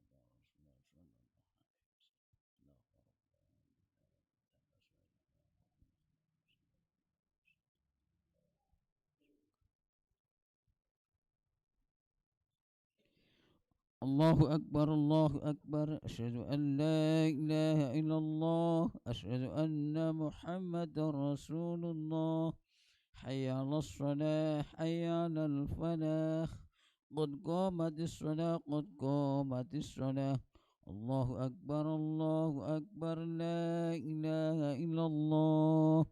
الله أكبر، الله أكبر. أشهد أن لا إله إلا الله. أشهد أن محمد رسول الله. حي على الصلاة، حي على الفلاح. قد قامت الصلاة، قد قامت الصلاة. الله أكبر، الله أكبر. لا إله إلا الله.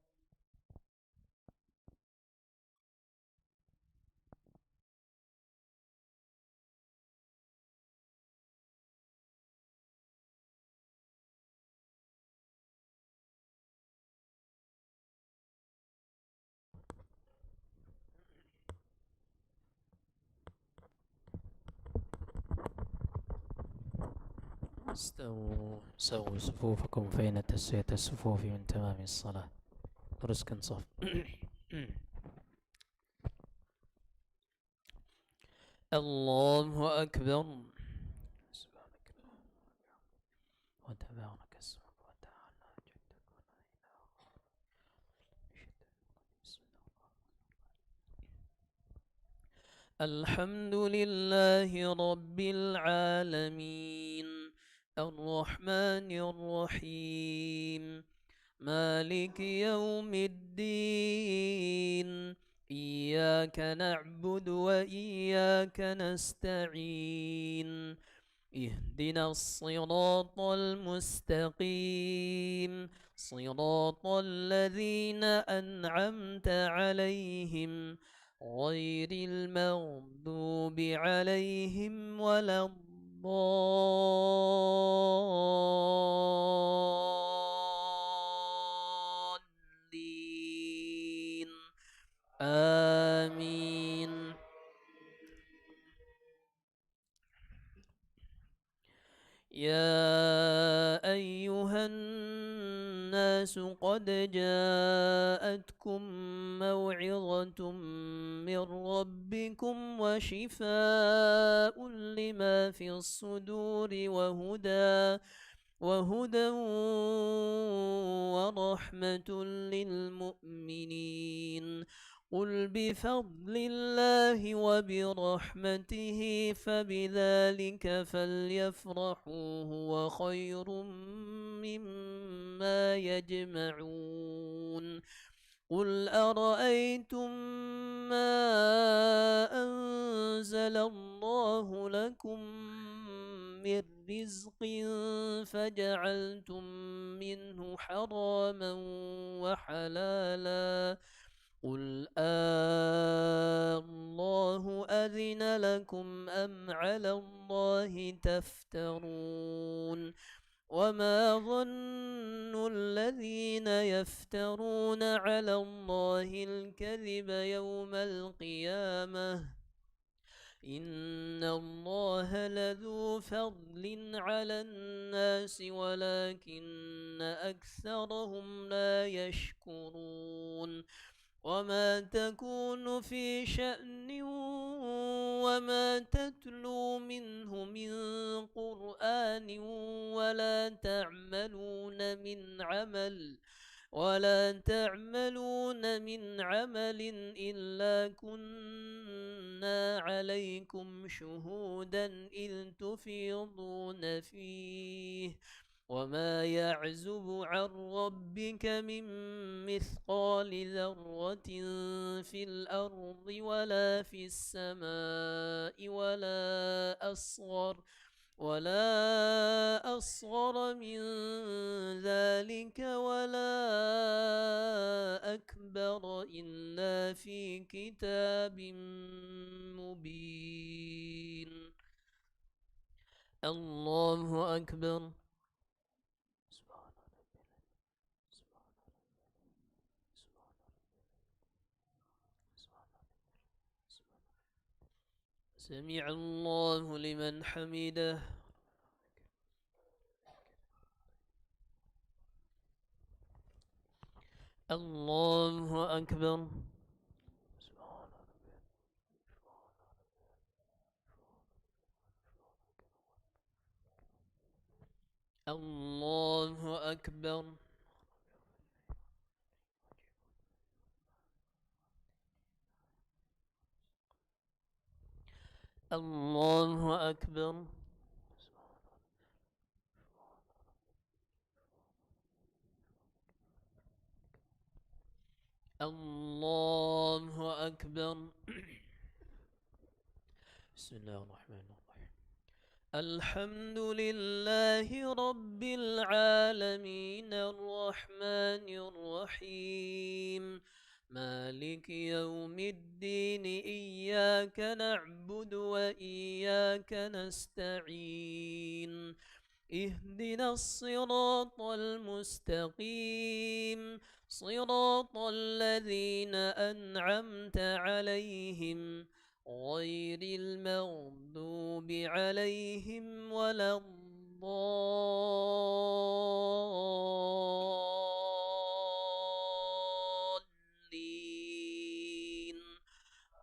استووا سووا صفوفكم فإن تسوية الصفوف من تمام الصلاة. teruskan صف. الله أكبر. سبحانك وتبارك اسمك وتعالى جدك الحمد لله رب العالمين الرحمن الرحيم مالك يوم الدين إياك نعبد وإياك نستعين اهدنا الصراط المستقيم صراط الذين أنعمت عليهم غير المغضوب عليهم ولا الضالين آمين. يا أيها الناس قد جاءتكم موعظة من ربكم وشفاء لما في الصدور وهدى ورحمة للمؤمنين. قل بفضل الله وبرحمته فبذلك فليفرحوا هو خير مما يجمعون. قل أرأيتم ما أنزل الله لكم من رزق فجعلتم منه حراما وحلالا قل الله أذن لكم أم على الله تفترون. وما ظن الذين يفترون على الله الكذب يوم القيامة إن الله لذو فضل على الناس ولكن أكثرهم لا يشكرون. وما تكون في شأن وما تتلو منه من قرآن ولا تعملون من عمل إلا كنا عليكم شهودا إذ تفيضون فيه. وما يعزب عن ربك من مثقال ذرة في الأرض ولا في السماء ولا أصغر من ذلك ولا أكبر إلا في كتاب مبين. الله أكبر. سمع الله لمن حمده. الله أكبر. الله أكبر. الله أكبر. الله أكبر. بسم الله الرحمن الرحيم. الحمد لله رب العالمين الرحمن الرحيم مالك يوم الدين إياك نعبد وإياك نستعين اهدنا الصراط المستقيم صراط الذين أنعمت عليهم غير المغضوب عليهم ولا الضالين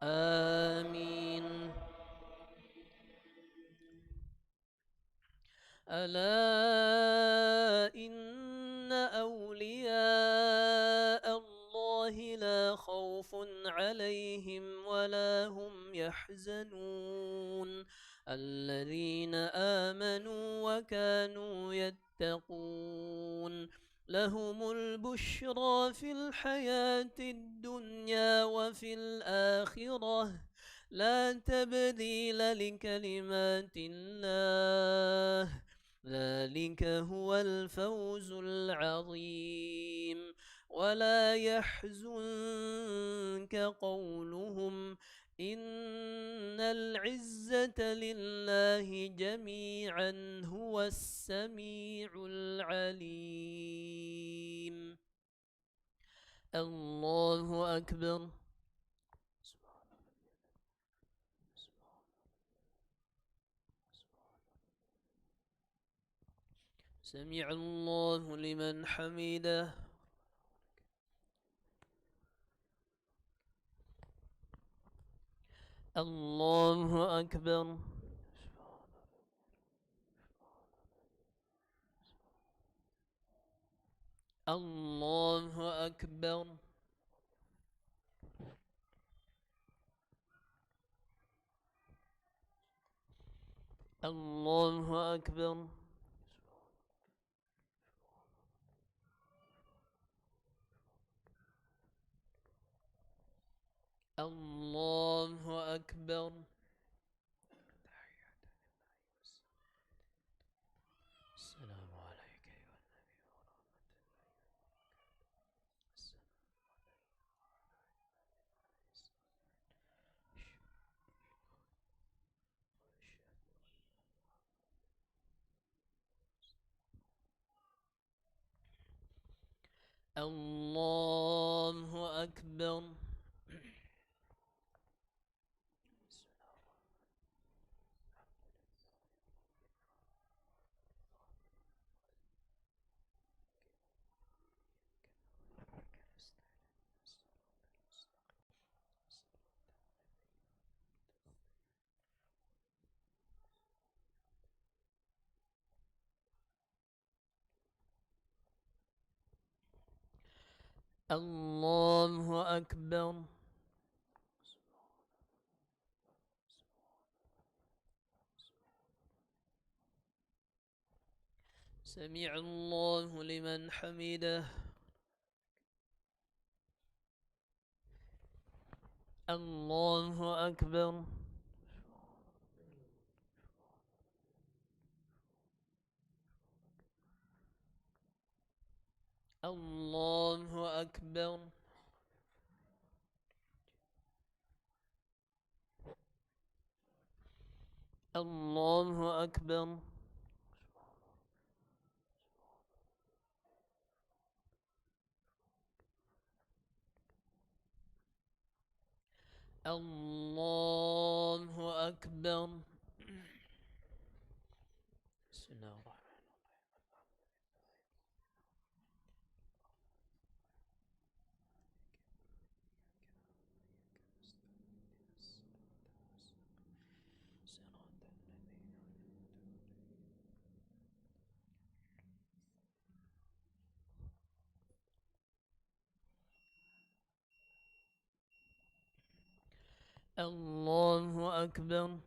آمين. ألا إن أولياء الله لا خوف عليهم ولا هم يحزنون الذين آمنوا وكانوا يتقون لهم البشرى في الحياة الدنيا وفي الآخرة لا تبديل لكلمات الله ذلك هو الفوز العظيم ولا يحزنك قولهم إن العزة لله جميعا هو السميع العليم الله أكبر سمع الله لمن حمده الله أكبر الله أكبر الله أكبر الله أكبر السلام عليك أيها النبي الله أكبر الله أكبر سمع الله لمن حمده الله أكبر الله أكبر الله أكبر الله أكبر بسم الله الرحمن الله أكبر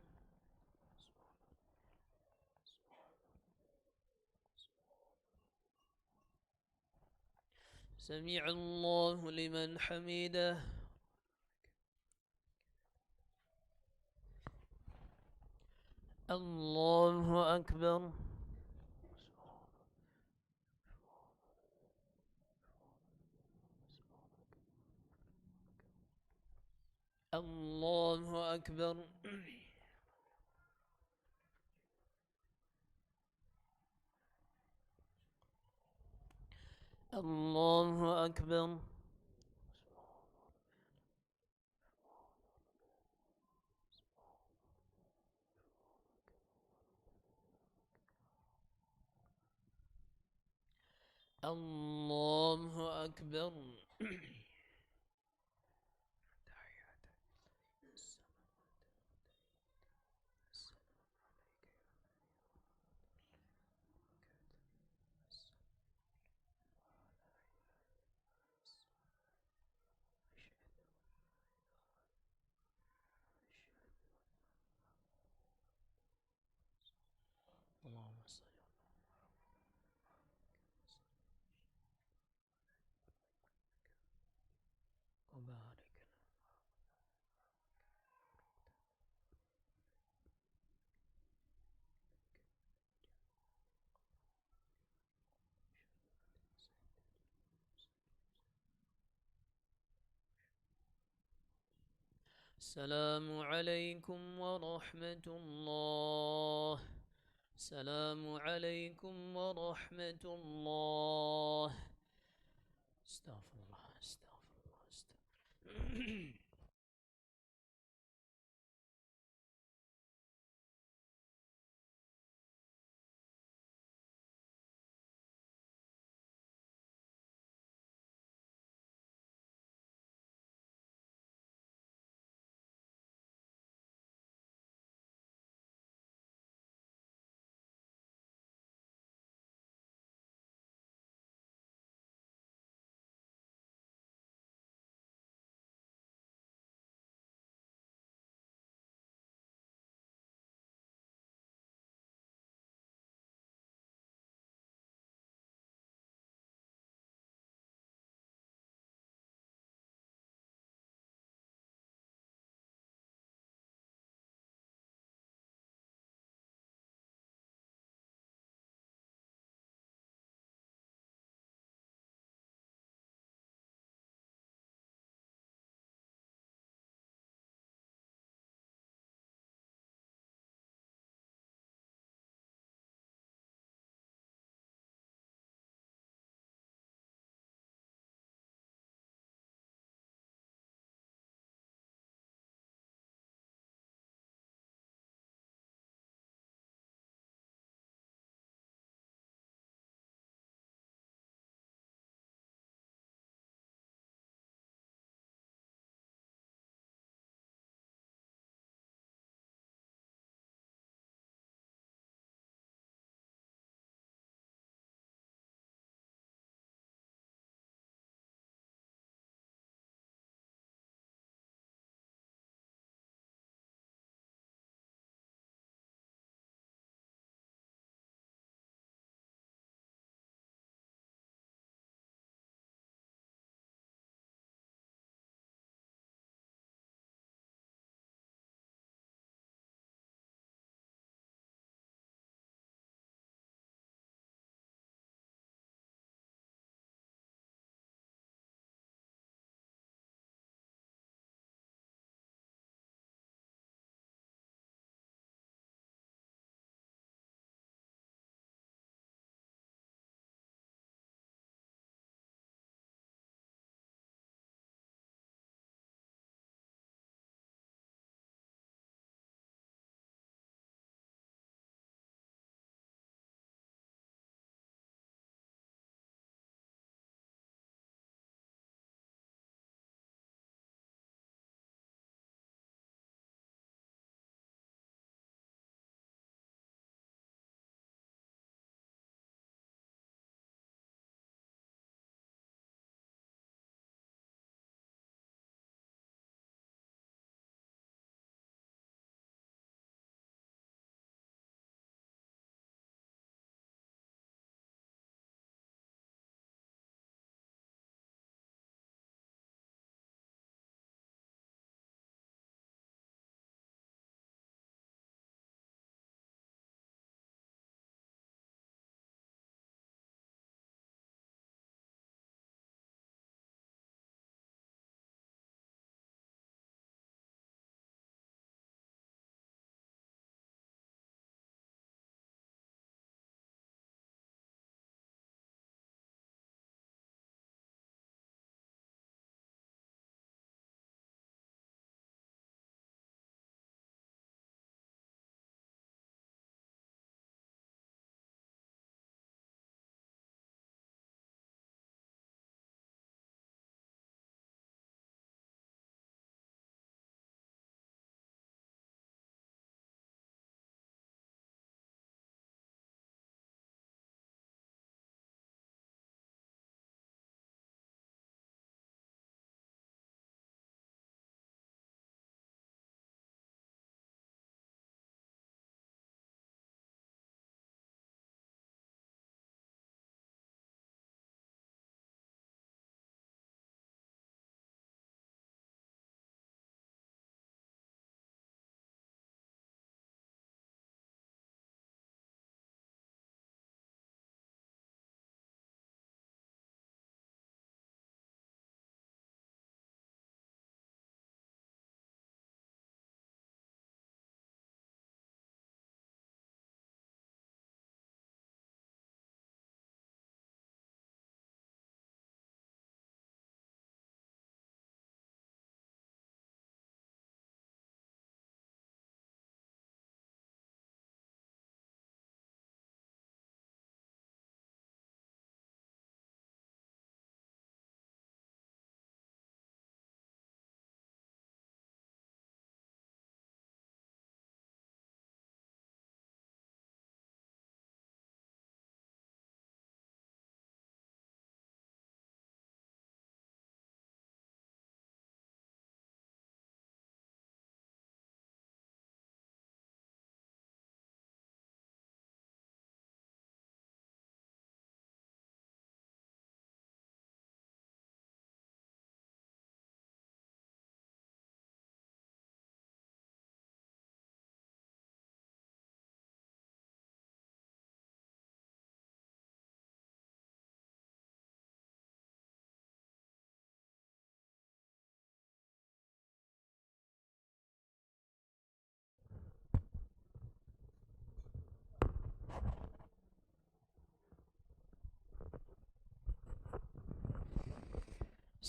سمع الله لمن حمده الله أكبر الله أكبر الله أكبر الله أكبر اللهم صل السلام عليكم ورحمة الله. السلام عليكم ورحمة الله. استغفر الله استغفر الله استغفر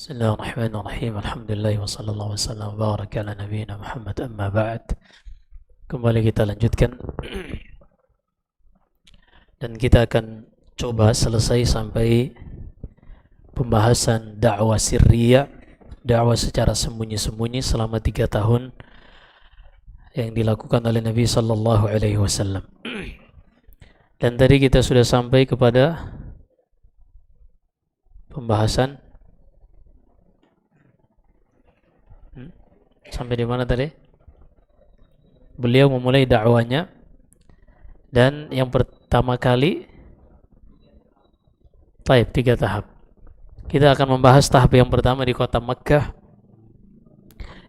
Bismillahirrahmanirrahim. Alhamdulillah wa sallallahu wasallam wa baraka ala nabiyyina Muhammad, amma ba'd. Kembali kita lanjutkan dan kita akan coba selesai sampai pembahasan dakwah sirriyah, dakwah secara sembunyi-sembunyi selama 3 tahun yang dilakukan oleh Nabi sallallahu alaihi wasallam. Dan tadi kita sudah sampai kepada pembahasan sampai di mana tadi? Beliau memulai dakwanya dan yang pertama kali 3 tahap. Kita akan membahas tahap yang pertama di kota Makkah,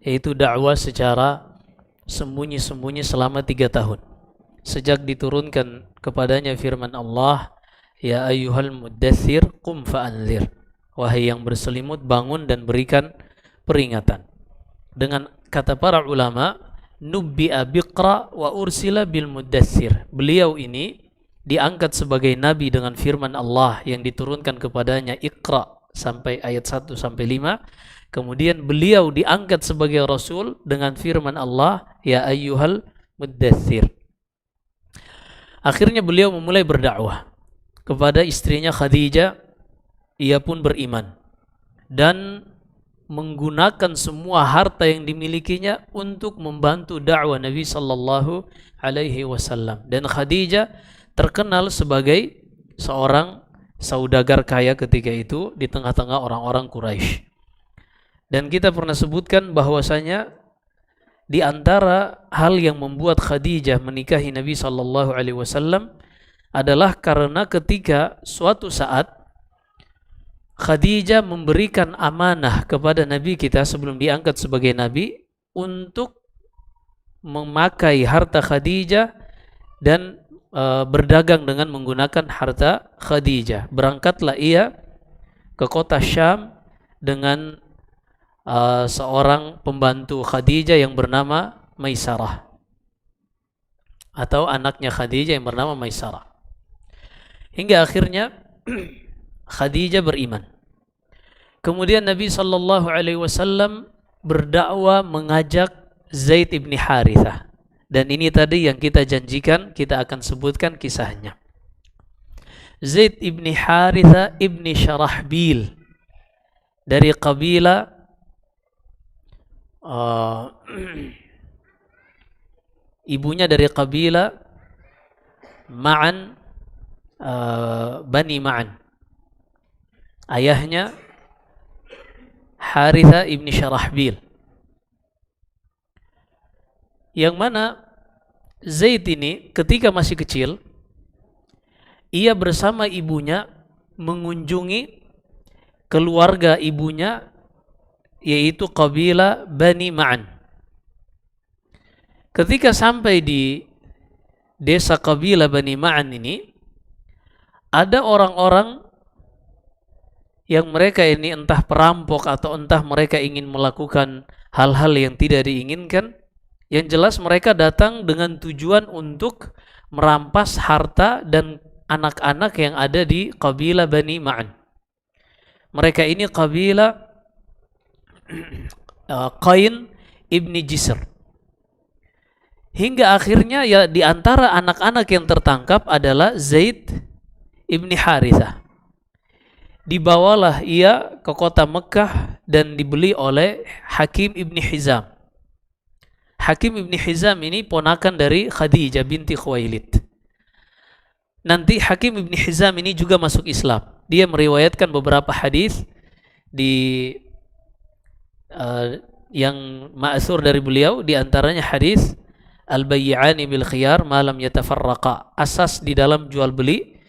yaitu dakwah secara sembunyi-sembunyi selama 3 tahun. Sejak diturunkan kepadanya firman Allah, ya ayyuhal muddathir qum fa'anzir. Wahai yang berselimut, bangun dan berikan peringatan. Dengan kata para ulama, nubbi'a biqra wa ursila bil muddathir. Beliau ini diangkat sebagai nabi dengan firman Allah yang diturunkan kepadanya, Iqra, sampai ayat 1 sampai 5. Kemudian beliau diangkat sebagai rasul dengan firman Allah, ya ayyuhal muddathir. Akhirnya beliau memulai berdakwah kepada istrinya Khadijah. Ia pun beriman dan menggunakan semua harta yang dimilikinya untuk membantu dakwah Nabi sallallahu alaihi wasallam. Dan Khadijah terkenal sebagai seorang saudagar kaya ketika itu di tengah-tengah orang-orang Quraisy. Dan kita pernah sebutkan bahwasanya di antara hal yang membuat Khadijah menikahi Nabi sallallahu alaihi wasallam adalah karena ketika suatu saat Khadijah memberikan amanah kepada Nabi kita sebelum diangkat sebagai Nabi untuk memakai harta Khadijah dan berdagang dengan menggunakan harta Khadijah. Berangkatlah ia ke kota Syam dengan seorang pembantu Khadijah yang bernama Maisarah, atau anaknya Khadijah yang bernama Maisarah. Hingga akhirnya Khadijah beriman. Kemudian Nabi sallallahu alaihi wasallam berdakwah mengajak Zaid ibn Harithah. Dan ini tadi yang kita janjikan, kita akan sebutkan kisahnya. Zaid ibn Harithah ibn Syarahbil dari kabilah ibunya dari kabilah Ma'an, Bani Ma'an. Ayahnya Harithah ibn Syarahbil, yang mana Zaid ini ketika masih kecil, ia bersama ibunya mengunjungi keluarga ibunya, yaitu kabilah Bani Ma'an. Ketika sampai di desa kabilah Bani Ma'an ini, ada orang-orang yang mereka ini entah perampok atau entah mereka ingin melakukan hal-hal yang tidak diinginkan. Yang jelas mereka datang dengan tujuan untuk merampas harta dan anak-anak yang ada di kabilah Bani Ma'an. Mereka ini kabilah Qain ibni Jisr. Hingga akhirnya ya di antara anak-anak yang tertangkap adalah Zaid ibni Harithah. Dibawalah ia ke kota Mekah dan dibeli oleh Hakim ibni Hizam. Hakim ibni Hizam ini ponakan dari Khadijah binti Khuwailid. Nanti Hakim ibni Hizam ini juga masuk Islam. Dia meriwayatkan beberapa hadis di yang ma'thur dari beliau, di antaranya hadis al-bay'ani bil khiyar ma lam yatafarraqa. Asas di dalam jual beli,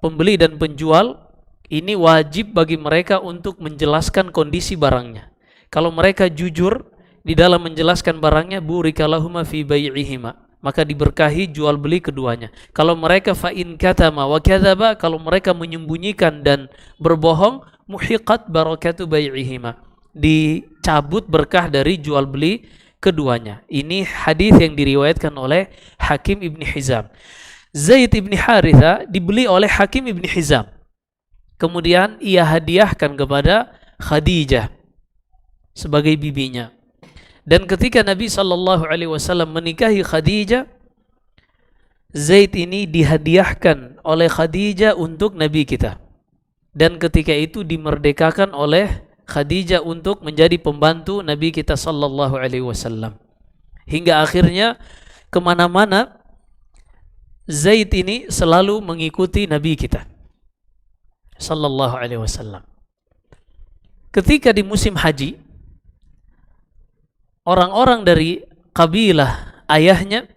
pembeli dan penjual ini wajib bagi mereka untuk menjelaskan kondisi barangnya. Kalau mereka jujur di dalam menjelaskan barangnya, burika lahuma fi bai'ihima, maka diberkahi jual beli keduanya. Kalau mereka fa in katama wa kadzaba, kalau mereka menyembunyikan dan berbohong, muhiqat barakatu bai'ihima, dicabut berkah dari jual beli keduanya. Ini hadis yang diriwayatkan oleh Hakim ibni Hizam. Zaid ibni Harithah dibeli oleh Hakim ibni Hizam. kemudian ia hadiahkan kepada Khadijah sebagai bibinya. Dan ketika Nabi SAW menikahi Khadijah, Zaid ini dihadiahkan oleh Khadijah untuk Nabi kita. Dan ketika itu dimerdekakan oleh Khadijah untuk menjadi pembantu Nabi kita SAW. Hingga akhirnya kemana-mana Zaid ini selalu mengikuti Nabi kita SAW. Ketika di musim haji, orang-orang dari kabilah ayahnya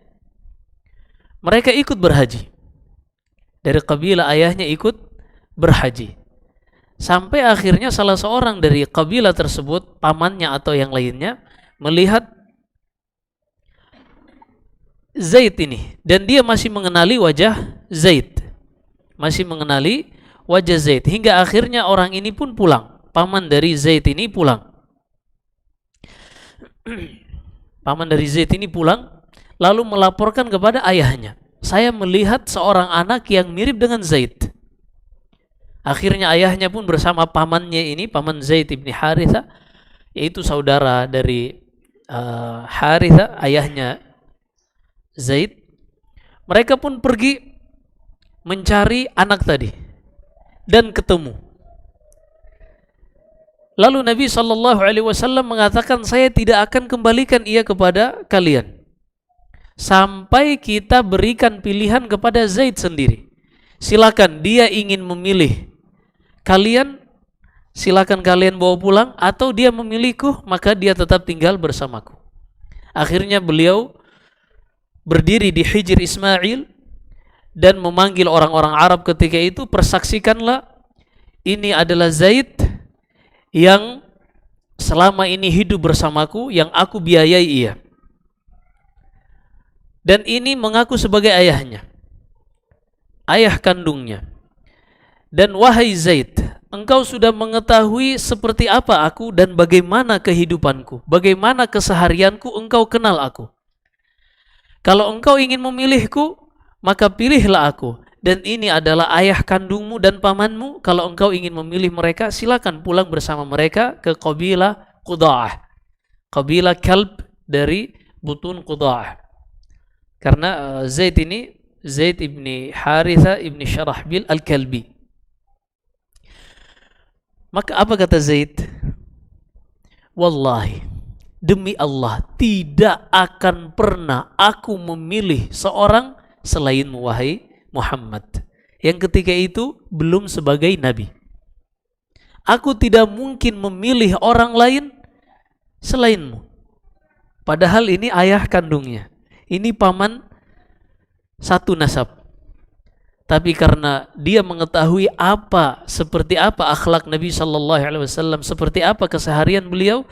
mereka ikut berhaji. Dari kabilah ayahnya ikut berhaji. Sampai akhirnya salah seorang dari kabilah tersebut, pamannya atau yang lainnya, melihat Zaid ini, dan dia masih mengenali wajah Zaid. Masih mengenali wajah Zaid. Hingga akhirnya orang ini pun pulang. Paman dari Zaid ini pulang. Paman dari Zaid ini pulang, lalu melaporkan kepada ayahnya, saya melihat seorang anak yang mirip dengan Zaid. Akhirnya ayahnya pun bersama pamannya ini, paman Zaid ibni Haritha, yaitu saudara dari Haritha, ayahnya Zaid. Mereka pun pergi mencari anak tadi dan ketemu. Lalu Nabi SAW mengatakan, saya tidak akan kembalikan ia kepada kalian sampai kita berikan pilihan kepada Zaid sendiri. Silakan, dia ingin memilih kalian, silakan kalian bawa pulang, atau dia memilihku, maka dia tetap tinggal bersamaku. Akhirnya beliau berdiri di Hijr Ismail dan memanggil orang-orang Arab ketika itu, persaksikanlah ini adalah Zaid yang selama ini hidup bersamaku, yang aku biayai ia, dan ini mengaku sebagai ayahnya, ayah kandungnya. Dan wahai Zaid, engkau sudah mengetahui seperti apa aku dan bagaimana kehidupanku, bagaimana keseharianku, engkau kenal aku. Kalau engkau ingin memilihku, maka pilihlah aku. Dan ini adalah ayah kandungmu dan pamanmu. Kalau engkau ingin memilih mereka, silakan pulang bersama mereka ke kabilah Quda'ah, kabilah Kalb dari Butun Quda'ah. Karena Zaid ini Zaid ibni Haritha ibni Syarahbil Al-Kalbi. Maka apa kata Zaid? Wallahi, demi Allah, tidak akan pernah aku memilih seorang selainmu wahai Muhammad, yang ketika itu belum sebagai nabi. Aku tidak mungkin memilih orang lain selainmu. Padahal ini ayah kandungnya, ini paman satu nasab. Tapi karena dia mengetahui seperti apa akhlak Nabi SAW, seperti apa keseharian beliau,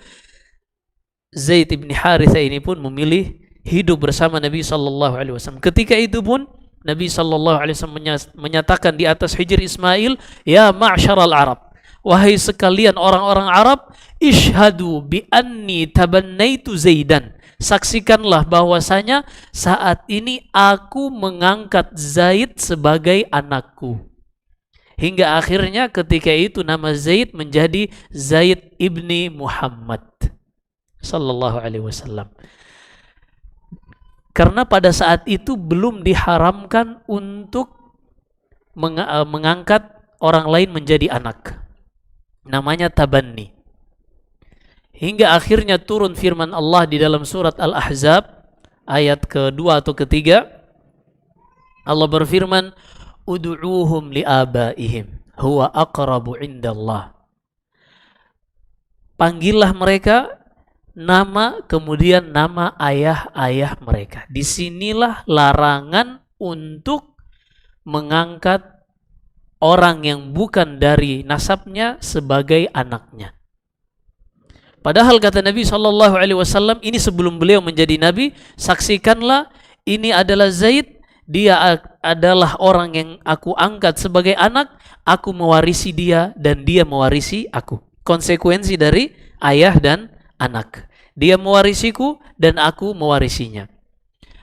Zaid ibn Haritha ini pun memilih hidup bersama Nabi SAW. Ketika itu pun Nabi SAW menyatakan di atas Hijr Ismail, ya ma'syaral Arab, wahai sekalian orang-orang Arab, ishhadu bi anni tabannaitu Zaidan, saksikanlah bahwasanya saat ini aku mengangkat Zaid sebagai anakku. Hingga akhirnya ketika itu nama Zaid menjadi Zaid ibni Muhammad sallallahu alaihi wasallam. Karena pada saat itu belum diharamkan untuk mengangkat orang lain menjadi anak. Namanya tabanni. Hingga akhirnya turun firman Allah di dalam surat Al-Ahzab ayat kedua atau ketiga. Allah berfirman, ud'uuhum li'abaihim huwa aqrabu indallah. Panggillah mereka nama, kemudian nama ayah-ayah mereka. Disinilah larangan untuk mengangkat orang yang bukan dari nasabnya sebagai anaknya. Padahal kata Nabi SAW, ini sebelum beliau menjadi Nabi, saksikanlah ini adalah Zaid, dia adalah orang yang aku angkat sebagai anak, aku mewarisi dia dan dia mewarisi aku. Konsekuensi dari ayah dan anak. Dia mewarisiku dan aku mewarisinya.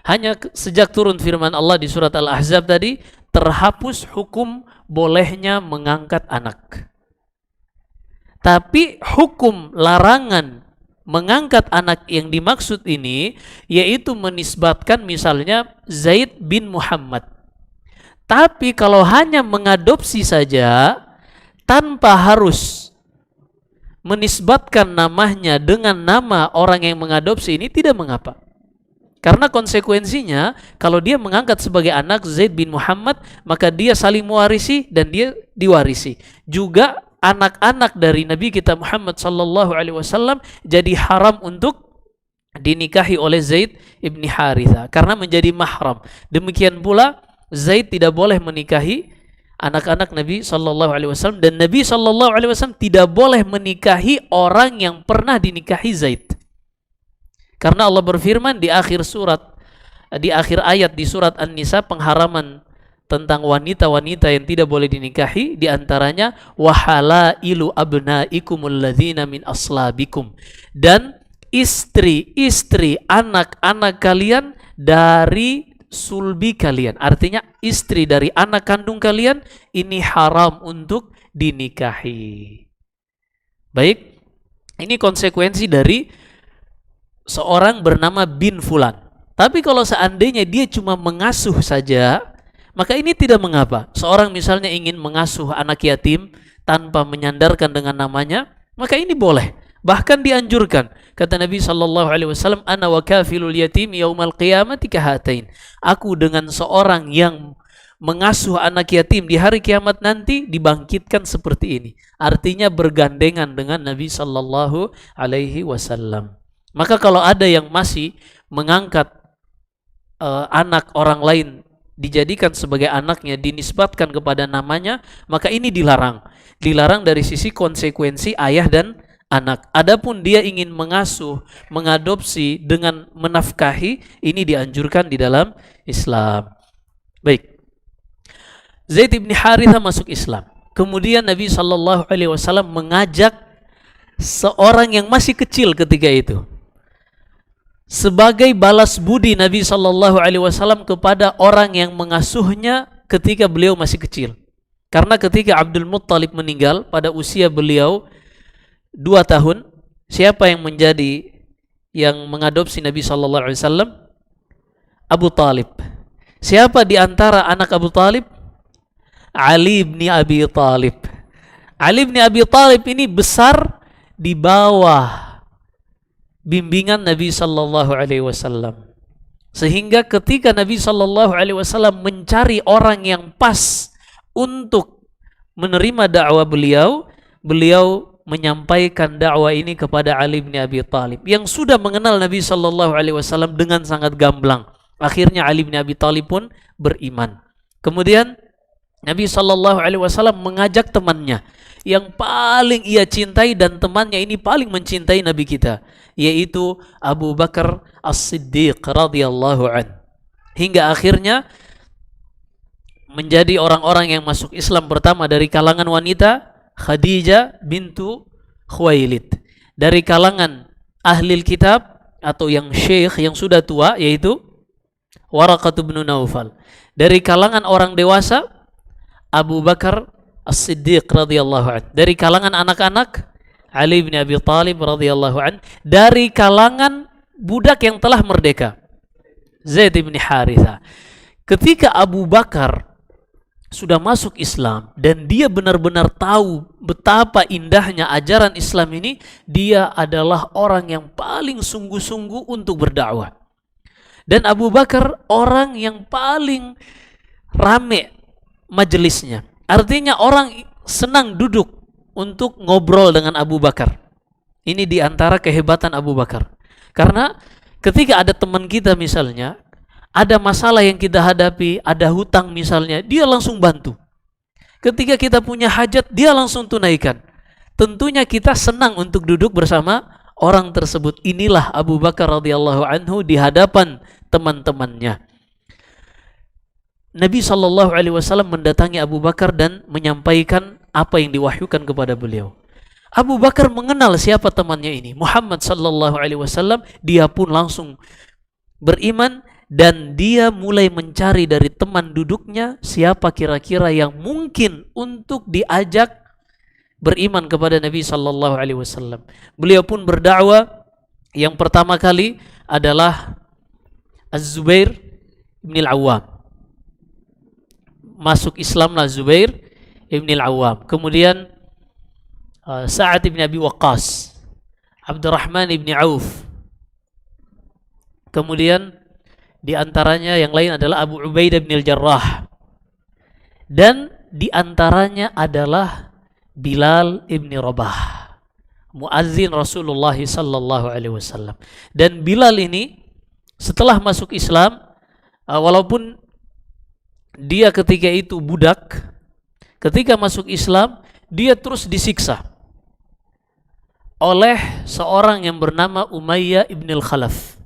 Hanya sejak turun firman Allah di surat Al-Ahzab tadi, terhapus hukum bolehnya mengangkat anak. Tapi hukum larangan mengangkat anak yang dimaksud ini yaitu menisbatkan misalnya Zaid bin Muhammad. Tapi kalau hanya mengadopsi saja tanpa harus menisbatkan namanya dengan nama orang yang mengadopsi ini tidak mengapa. Karena konsekuensinya kalau dia mengangkat sebagai anak Zaid bin Muhammad, maka dia saling mewarisi dan dia diwarisi. Juga anak-anak dari Nabi kita Muhammad sallallahu alaihi wasallam jadi haram untuk dinikahi oleh Zaid ibni Haritha karena menjadi mahram. Demikian pula Zaid tidak boleh menikahi anak-anak Nabi sallallahu alaihi wasallam, dan Nabi sallallahu alaihi wasallam tidak boleh menikahi orang yang pernah dinikahi Zaid. Karena Allah berfirman di akhir ayat di surat An-Nisa pengharaman tentang wanita-wanita yang tidak boleh dinikahi, di antaranya wahalailu abnaikumul ladzina min aslabikum, dan istri-istri anak-anak kalian dari sulbi kalian. Artinya istri dari anak kandung kalian ini haram untuk dinikahi. Baik, ini konsekuensi dari seorang bernama bin Fulan. Tapi kalau seandainya dia cuma mengasuh saja, maka ini tidak mengapa. Seorang misalnya ingin mengasuh anak yatim tanpa menyandarkan dengan namanya, maka ini boleh. Bahkan dianjurkan. Kata Nabi sallallahu alaihi wasallam, "Ana wa kafilul yatim yaumal qiyamati kahatain." Aku dengan seorang yang mengasuh anak yatim di hari kiamat nanti dibangkitkan seperti ini. Artinya bergandengan dengan Nabi sallallahu alaihi wasallam. Maka kalau ada yang masih mengangkat anak orang lain dijadikan sebagai anaknya, dinisbatkan kepada namanya, maka ini dilarang. Dilarang dari sisi konsekuensi ayah dan anak. Adapun dia ingin mengasuh, mengadopsi dengan menafkahi, ini dianjurkan di dalam Islam. Baik. Zaid bin Haritha masuk Islam. Kemudian Nabi sallallahu alaihi wasallam mengajak seorang yang masih kecil ketika itu. Sebagai balas budi Nabi sallallahu alaihi wasallam kepada orang yang mengasuhnya ketika beliau masih kecil. Karena ketika Abdul Muttalib meninggal pada usia beliau 2 tahun, siapa yang mengadopsi Nabi sallallahu alaihi wasallam? Abu Talib. Siapa di antara anak Abu Talib? Ali bin Abi Talib. Ali bin Abi Talib ini besar di bawah bimbingan Nabi sallallahu alaihi wasallam. Sehingga ketika Nabi sallallahu alaihi wasallam mencari orang yang pas untuk menerima dakwah beliau, beliau menyampaikan dakwah ini kepada Ali bin Abi Talib yang sudah mengenal Nabi sallallahu alaihi wasallam dengan sangat gamblang. Akhirnya Ali bin Abi Talib pun beriman. Kemudian Nabi sallallahu alaihi wasallam mengajak temannya yang paling ia cintai, dan temannya ini paling mencintai Nabi kita, yaitu Abu Bakar As-Siddiq radhiyallahu an. Hingga akhirnya menjadi orang-orang yang masuk Islam pertama dari kalangan wanita Khadijah bintu Khuwailid. Dari kalangan ahli kitab atau yang syekh yang sudah tua yaitu Waraqah bin Naufal. Dari kalangan orang dewasa Abu Bakar As-Siddiq radhiyallahu an. Dari kalangan anak-anak Ali bin Abi Talib radhiyallahu an. Dari kalangan budak yang telah merdeka Zaid bin Haritha. Ketika Abu Bakar sudah masuk Islam dan dia benar-benar tahu betapa indahnya ajaran Islam ini, dia adalah orang yang paling sungguh-sungguh untuk berdakwah. Dan Abu Bakar orang yang paling rame majelisnya. Artinya orang senang duduk untuk ngobrol dengan Abu Bakar. Ini diantara kehebatan Abu Bakar. Karena ketika ada teman kita misalnya, ada masalah yang kita hadapi, ada hutang misalnya, dia langsung bantu. Ketika kita punya hajat, dia langsung tunaikan. Tentunya kita senang untuk duduk bersama orang tersebut. Inilah Abu Bakar radhiyallahu anhu di hadapan teman-temannya. Nabi SAW mendatangi Abu Bakar dan menyampaikan apa yang diwahyukan kepada beliau. Abu Bakar mengenal siapa temannya ini, Muhammad SAW. Dia pun langsung beriman dan dia mulai mencari dari teman duduknya siapa kira-kira yang mungkin untuk diajak beriman kepada Nabi sallallahu alaihi wasallam. Beliau pun berdakwah. Yang pertama kali adalah Az-Zubair bin Al-Awwam. Masuk Islamlah Zubair bin Al-Awwam. Kemudian Sa'ad bin Abi Waqqas, Abdurrahman bin Auf. Kemudian di antaranya yang lain adalah Abu Ubaidah bin Al-Jarrah. Dan di antaranya adalah Bilal bin Rabah, muazzin Rasulullah sallallahu alaihi wasallam. Dan Bilal ini setelah masuk Islam, walaupun dia ketika itu budak, ketika masuk Islam dia terus disiksa oleh seorang yang bernama Umayyah ibn al-Khalaf.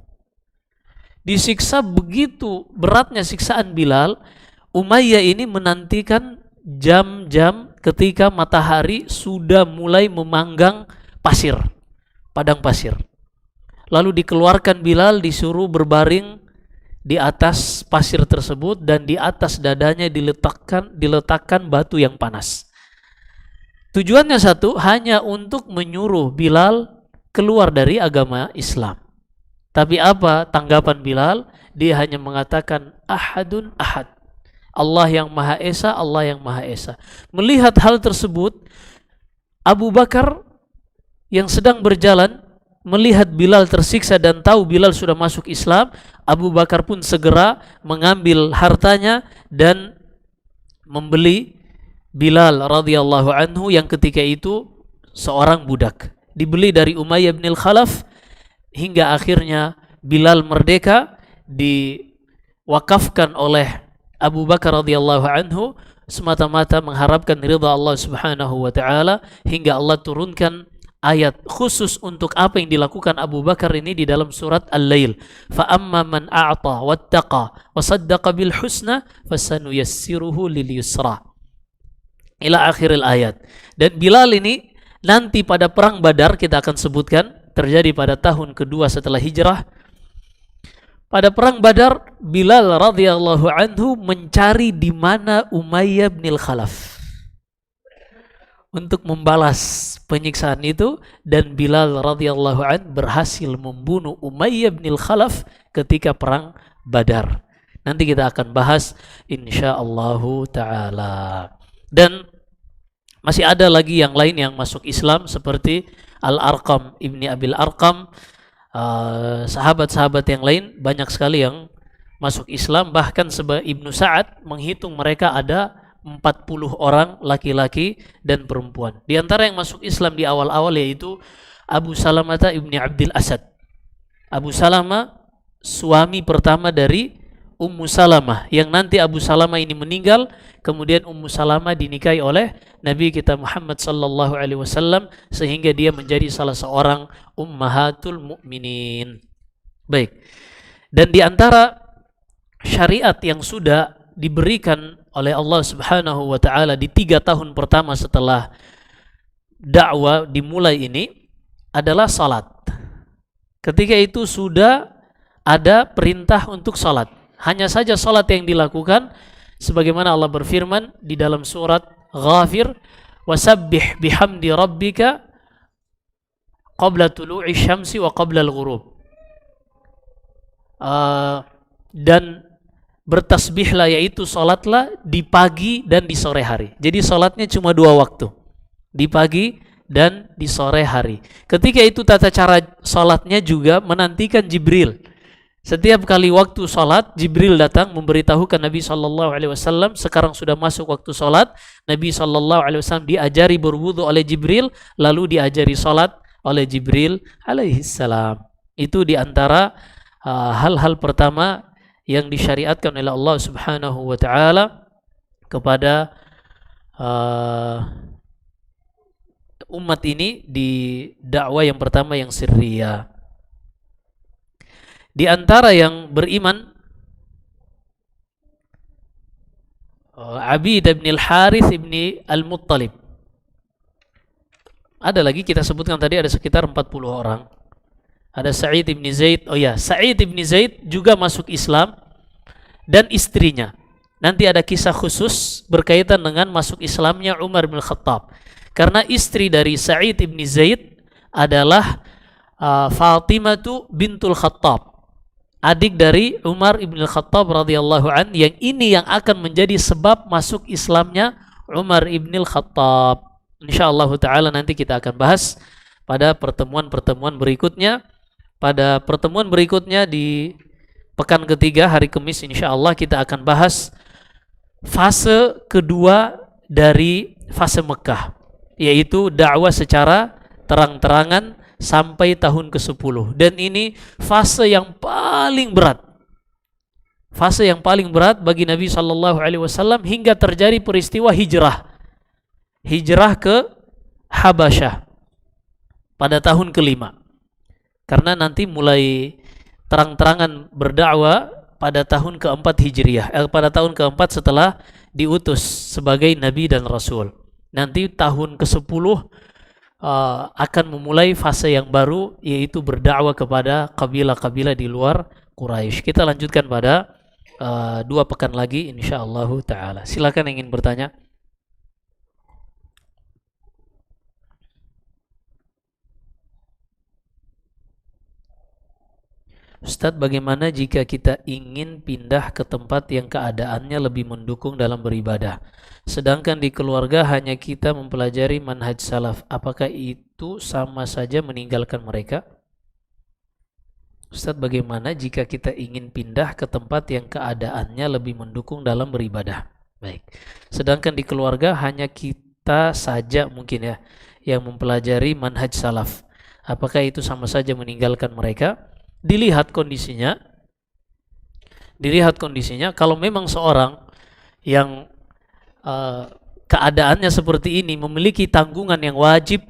Disiksa begitu beratnya siksaan Bilal, Umayyah ini menantikan jam-jam ketika matahari sudah mulai memanggang pasir, padang pasir. Lalu dikeluarkan Bilal, disuruh berbaring di atas pasir tersebut dan di atas dadanya diletakkan batu yang panas. Tujuannya satu, hanya untuk menyuruh Bilal keluar dari agama Islam. Tapi apa tanggapan Bilal? Dia hanya mengatakan ahadun ahad. Allah yang Maha Esa, Allah yang Maha Esa. Melihat hal tersebut, Abu Bakar yang sedang berjalan melihat Bilal tersiksa dan tahu Bilal sudah masuk Islam, Abu Bakar pun segera mengambil hartanya dan membeli Bilal radhiyallahu anhu yang ketika itu seorang budak. Dibeli dari Umayyah bin al-Khalaf hingga akhirnya Bilal merdeka, diwakafkan oleh Abu Bakar radhiyallahu anhu semata-mata mengharapkan ridha Allah Subhanahu wa taala, hingga Allah turunkan ayat khusus untuk apa yang dilakukan Abu Bakar ini di dalam surat Al-Lail. Fa amma man a'ta wattaqa wa saddaqa bil husna fasanuyassiruhu lil yusra. Ila akhiril ayat. Dan Bilal ini nanti pada perang Badar kita akan sebutkan, terjadi pada tahun kedua setelah hijrah. Pada perang Badar, Bilal radhiyallahu anhu mencari di mana Umayyah bin al-Khalaf untuk membalas penyiksaan itu, dan Bilal radhiyallahu an berhasil membunuh Umayyah bin al-Khalaf ketika perang Badar. Nanti kita akan bahas insyaallah taala. Dan masih ada lagi yang lain yang masuk Islam seperti Al-Arqam ibni Abil Arqam, sahabat-sahabat yang lain banyak sekali yang masuk Islam. Bahkan Ibnu Sa'ad menghitung mereka ada 40 orang laki-laki dan perempuan. Di antara yang masuk Islam di awal-awal yaitu Abu Salamah ibni Abdul Asad. Abu Salamah suami pertama dari Ummu Salamah, yang nanti Abu Salamah ini meninggal, kemudian Ummu Salamah dinikahi oleh Nabi kita Muhammad sallallahu alaihi wasallam, sehingga dia menjadi salah seorang ummahatul mukminin. Baik. Dan di antara syariat yang sudah diberikan oleh Allah Subhanahu wa taala di 3 tahun pertama setelah dakwah dimulai ini adalah salat. Ketika itu sudah ada perintah untuk salat. Hanya saja salat yang dilakukan sebagaimana Allah berfirman di dalam surat Ghafir, wasabbih bihamdi rabbika qabla tulu'i syamsi wa qabla al-ghurub. Dan bertasbihlah, yaitu salatlah di pagi dan di sore hari. Jadi salatnya cuma 2 waktu, di pagi dan di sore hari. Ketika itu tata cara salatnya juga menantikan Jibril. Setiap kali waktu salat, Jibril datang memberitahukan Nabi SAW, sekarang sudah masuk waktu salat. Nabi SAW diajari berwudu oleh Jibril, lalu diajari salat oleh Jibril alaihissalam. Itu diantara hal-hal pertama yang disyariatkan oleh Allah Subhanahu wa taala kepada umat ini di dakwah yang pertama yang sirriyah. Di antara yang beriman Abid bin al-Harith bin al-Muttalib. Ada lagi kita sebutkan tadi ada sekitar 40 orang. Ada Sa'id ibn Zaid. Oh ya, Sa'id ibn Zaid juga masuk Islam dan istrinya. Nanti ada kisah khusus berkaitan dengan masuk Islamnya Umar bin Khattab. Karena istri dari Sa'id ibn Zaid adalah Fatimatu bintul Khattab, adik dari Umar ibn Khattab radhiyallahu an, yang ini yang akan menjadi sebab masuk Islamnya Umar ibn Khattab. Insyaallah taala nanti kita akan bahas pada pertemuan-pertemuan berikutnya. Pada pertemuan berikutnya di pekan ketiga hari Kamis insyaallah kita akan bahas fase kedua dari fase Mekah, yaitu dakwah secara terang-terangan sampai tahun ke-10. Dan ini fase yang paling berat. Fase yang paling berat bagi Nabi sallallahu alaihi wasallam hingga terjadi peristiwa hijrah. Hijrah ke Habasyah pada tahun ke-5. Karena nanti mulai terang-terangan berdakwah pada tahun ke-4 Hijriah, pada tahun ke-4 setelah diutus sebagai Nabi dan Rasul. Nanti tahun ke-10 akan memulai fase yang baru, yaitu berdakwah kepada kabilah-kabilah di luar Quraisy. Kita lanjutkan pada 2 pekan lagi insyaallah taala. Silakan yang ingin bertanya. Ustadz, bagaimana jika kita ingin pindah ke tempat yang keadaannya lebih mendukung dalam beribadah, sedangkan di keluarga hanya kita mempelajari manhaj salaf? Apakah itu sama saja meninggalkan mereka? Ustadz, bagaimana jika kita ingin pindah ke tempat yang keadaannya lebih mendukung dalam beribadah? Baik. Sedangkan di keluarga hanya kita saja mungkin ya yang mempelajari manhaj salaf. Apakah itu sama saja meninggalkan mereka? Dilihat kondisinya. Kalau memang seorang yang keadaannya seperti ini, memiliki tanggungan yang wajib,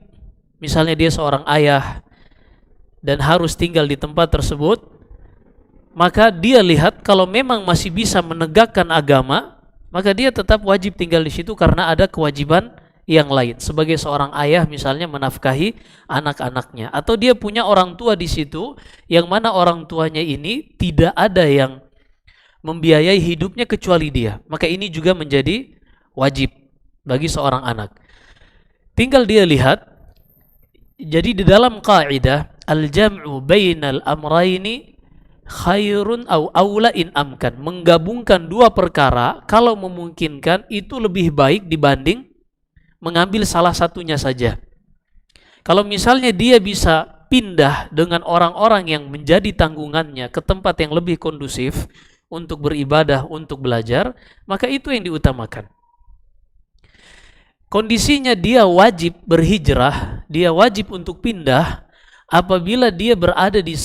misalnya dia seorang ayah dan harus tinggal di tempat tersebut, maka dia lihat kalau memang masih bisa menegakkan agama, maka dia tetap wajib tinggal di situ karena ada kewajiban yang lain. Sebagai seorang ayah misalnya menafkahi anak-anaknya, atau dia punya orang tua di situ yang mana orang tuanya ini tidak ada yang membiayai hidupnya kecuali dia, maka ini juga menjadi wajib bagi seorang anak. Tinggal dia lihat. Jadi di dalam kaidah al-jam'u bainal amrayni khairun aw aula in amkan, menggabungkan dua perkara kalau memungkinkan itu lebih baik dibanding mengambil salah satunya saja. Kalau misalnya dia bisa pindah dengan orang-orang yang menjadi tanggungannya ke tempat yang lebih kondusif untuk beribadah, untuk belajar, maka itu yang diutamakan. Kondisinya dia wajib berhijrah, dia wajib untuk pindah apabila dia berada di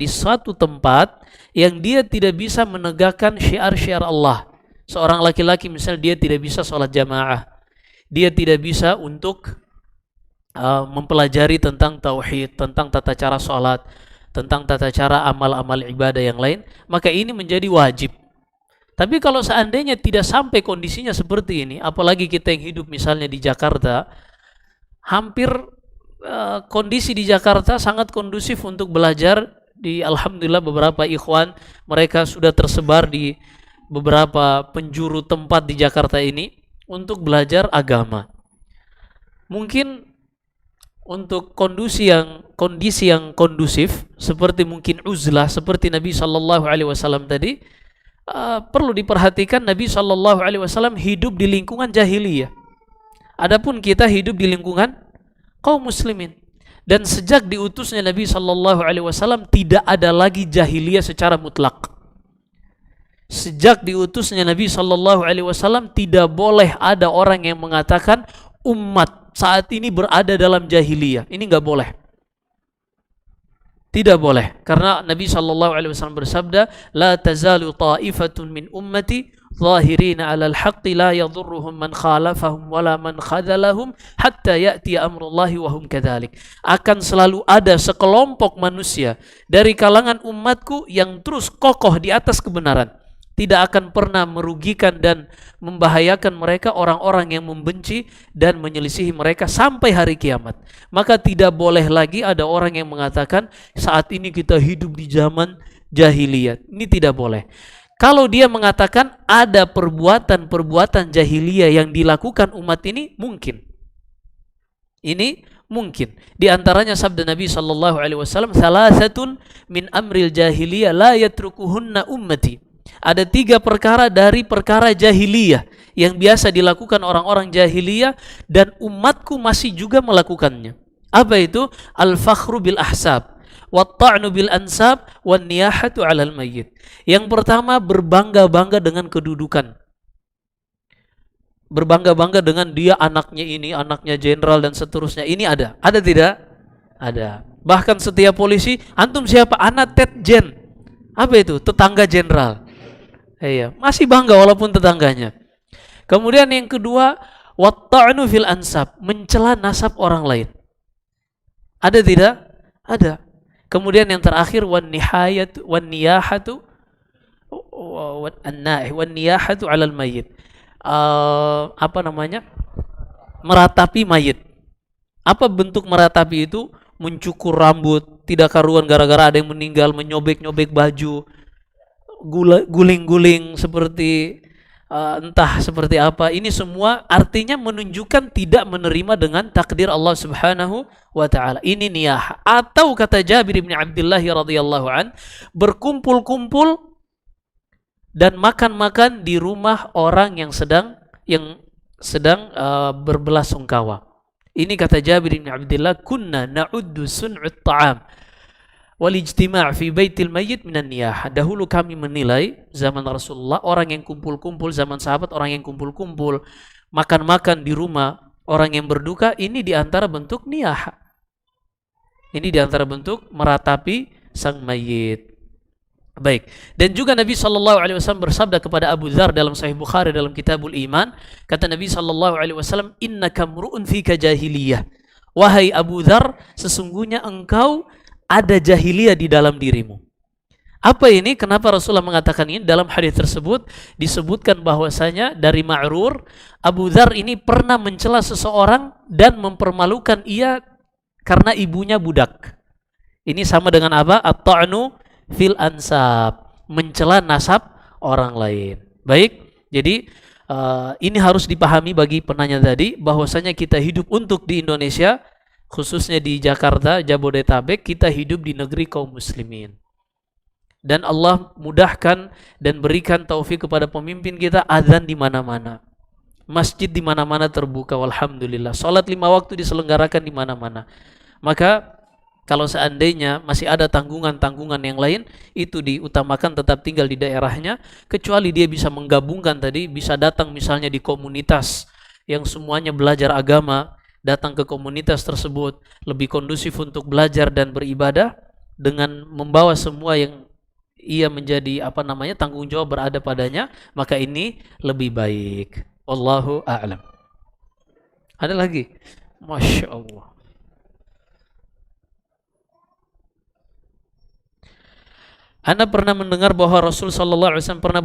suatu tempat yang dia tidak bisa menegakkan syiar-syiar Allah. Seorang laki-laki misalnya dia tidak bisa sholat jamaah, dia tidak bisa untuk mempelajari tentang tauhid, tentang tata cara sholat, tentang tata cara amal-amal ibadah yang lain, maka ini menjadi wajib. Tapi kalau seandainya tidak sampai kondisinya seperti ini, apalagi kita yang hidup misalnya di Jakarta, hampir kondisi di Jakarta sangat kondusif untuk belajar. Alhamdulillah beberapa ikhwan mereka sudah tersebar di beberapa penjuru tempat di Jakarta ini untuk belajar agama. Mungkin untuk kondisi yang kondusif seperti mungkin uzlah seperti Nabi sallallahu alaihi wasallam tadi, perlu diperhatikan Nabi sallallahu alaihi wasallam hidup di lingkungan jahiliyah. Adapun kita hidup di lingkungan kaum muslimin. Dan sejak diutusnya Nabi sallallahu alaihi wasallam tidak ada lagi jahiliyah secara mutlak. Sejak diutusnya Nabi sallallahu alaihi wasallam tidak boleh ada orang yang mengatakan umat saat ini berada dalam jahiliyah. Ini enggak boleh. Tidak boleh, karena Nabi sallallahu alaihi wasallam bersabda, "La tazalu ta'ifatun min ummati zahirina 'alal haqqi la yadhurruhum man khalafahum wala man khadhalahum hatta ya'ti amrullahi wa hum kadzalik." Akan selalu ada sekelompok manusia dari kalangan umatku yang terus kokoh di atas kebenaran. tidak akan pernah merugikan dan membahayakan mereka orang-orang yang membenci dan menyelisihi mereka sampai hari kiamat. Maka tidak boleh lagi ada orang yang mengatakan saat ini kita hidup di zaman jahiliyah. Ini tidak boleh. Kalau dia mengatakan ada perbuatan-perbuatan jahiliyah yang dilakukan umat ini, mungkin. Ini mungkin. Di antaranya sabda Nabi sallallahu alaihi wasallam, "Salasatun min amril jahiliyah la yatrukuhunna ummati." Ada 3 perkara dari perkara jahiliyah yang biasa dilakukan orang-orang jahiliyah dan umatku masih juga melakukannya. Apa itu? Al-fakhru bil ahsab, wat-ta'nu bil ansab, wan niyahatu 'alal mayyit. Yang pertama, berbangga-bangga dengan kedudukan. Berbangga-bangga dengan dia anaknya ini, anaknya jenderal dan seterusnya. Ini ada. Ada tidak? Ada. Bahkan setiap polisi, antum siapa? Anak Tetjen. Apa itu? Tetangga jenderal. Iya, masih bangga walaupun tetangganya. Kemudian yang kedua, wat-ta'nu fil ansab, mencela nasab orang lain. Ada tidak? Ada. Kemudian yang terakhir, wan niyahatu 'alal mayyit. Meratapi mayit. Apa bentuk meratapi itu? Mencukur rambut, tidak karuan gara-gara ada yang meninggal, menyobek-nyobek baju, guling-guling seperti entah seperti apa. Ini semua artinya menunjukkan tidak menerima dengan takdir Allah Subhanahu wa taala. Ini niyah. Atau kata Jabir bin Abdullah radhiyallahu an, berkumpul-kumpul dan makan-makan di rumah orang yang sedang berbelasungkawa. Ini kata Jabir bin Abdullah, kunna na'uddu sun'ut ta'am wal ijtima' fi baitil mayyit minan niyah. Dahulu kami menilai zaman Rasulullah, orang yang kumpul-kumpul, zaman sahabat orang yang kumpul-kumpul makan-makan di rumah orang yang berduka, ini di antara bentuk niyah. Ini di antara bentuk meratapi sang mayit. Baik. Dan juga Nabi SAW bersabda kepada Abu Dzar dalam Sahih Bukhari dalam Kitabul Iman, kata Nabi SAW, innaka mru'un fika jahiliyah. Wahai Abu Dzar, sesungguhnya engkau ada jahiliyah di dalam dirimu. Apa ini? Kenapa Rasulullah mengatakan ini? Dalam hadis tersebut disebutkan bahwasanya dari Ma'rur, Abu Dzar ini pernah mencela seseorang dan mempermalukan ia karena ibunya budak. Ini sama dengan apa? At-ta'nu fil ansab, mencela nasab orang lain. Baik, jadi ini harus dipahami bagi penanya tadi, bahwasanya kita hidup untuk di Indonesia, khususnya di Jakarta, Jabodetabek, kita hidup di negeri kaum muslimin. Dan Allah mudahkan dan berikan taufik kepada pemimpin kita, azan di mana-mana. Masjid di mana-mana terbuka, walhamdulillah. Salat 5 waktu diselenggarakan di mana-mana. Maka kalau seandainya masih ada tanggungan-tanggungan yang lain, itu diutamakan tetap tinggal di daerahnya, kecuali dia bisa menggabungkan tadi, bisa datang misalnya di komunitas yang semuanya belajar agama, datang ke komunitas tersebut lebih kondusif untuk belajar dan beribadah, dengan membawa semua yang ia menjadi tanggung jawab berada padanya, maka ini lebih baik. Wallahu a'lam. Ada lagi? Masya Allah. Anda pernah mendengar bahwa Rasul sallallahu alaihi wasallam pernah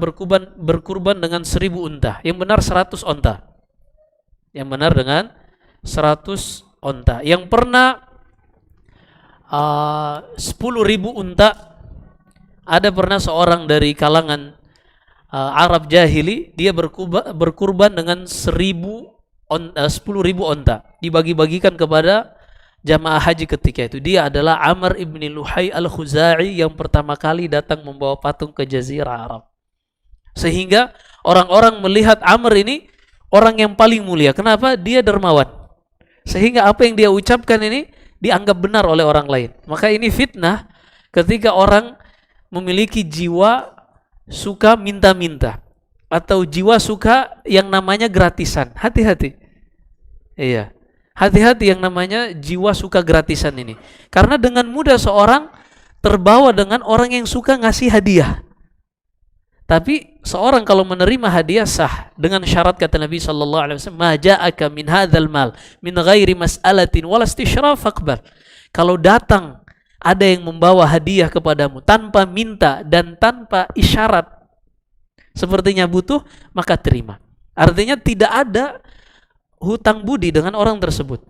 berkurban dengan 1000 unta. Yang benar 100 unta. Yang benar dengan 100 unta. Yang pernah 10.000 unta, ada pernah seorang dari kalangan Arab jahili, dia berkurban dengan 10.000 unta, dibagi-bagikan kepada jamaah haji ketika itu. Dia adalah Amr ibn Luhai al-Khuzai yang pertama kali datang membawa patung ke Jazirah Arab. Sehingga orang-orang melihat Amr ini orang yang paling mulia. Kenapa? Dia dermawan. Sehingga apa yang dia ucapkan ini dianggap benar oleh orang lain. Maka ini fitnah ketika orang memiliki jiwa suka minta-minta atau jiwa suka yang namanya gratisan. Hati-hati. Iya. Hati-hati yang namanya jiwa suka gratisan ini. Karena dengan mudah seorang terbawa dengan orang yang suka ngasih hadiah. Tapi seorang kalau menerima hadiah sah dengan syarat kata Nabi sallallahu alaihi wasallam, "Ma ja'aka min hadzal mal min ghairi mas'alatin wala istishraf faqbal." Kalau datang ada yang membawa hadiah kepadamu tanpa minta dan tanpa isyarat, sepertinya butuh, maka terima. Artinya tidak ada hutang budi dengan orang tersebut.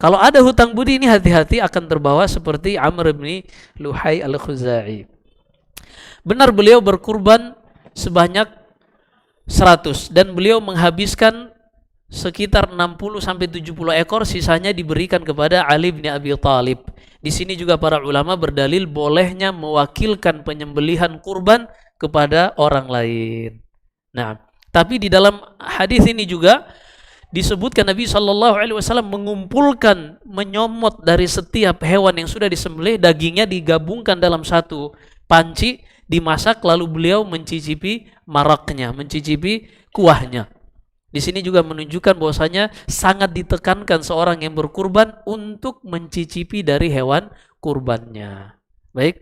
Kalau ada hutang budi ini hati-hati akan terbawa seperti Amr bin Luhai al-Khuzai. Benar beliau berkurban sebanyak 100 dan beliau menghabiskan sekitar 60-70 ekor, sisanya diberikan kepada Ali bin Abi Thalib. Di sini juga para ulama berdalil bolehnya mewakilkan penyembelihan kurban kepada orang lain. Nah, tapi di dalam hadis ini juga disebutkan Nabi SAW mengumpulkan, menyomot dari setiap hewan yang sudah disembelih, dagingnya digabungkan dalam satu panci, dimasak, lalu beliau mencicipi maraknya, mencicipi kuahnya. Di sini juga menunjukkan bahwasanya sangat ditekankan seorang yang berkurban untuk mencicipi dari hewan kurbannya. Baik.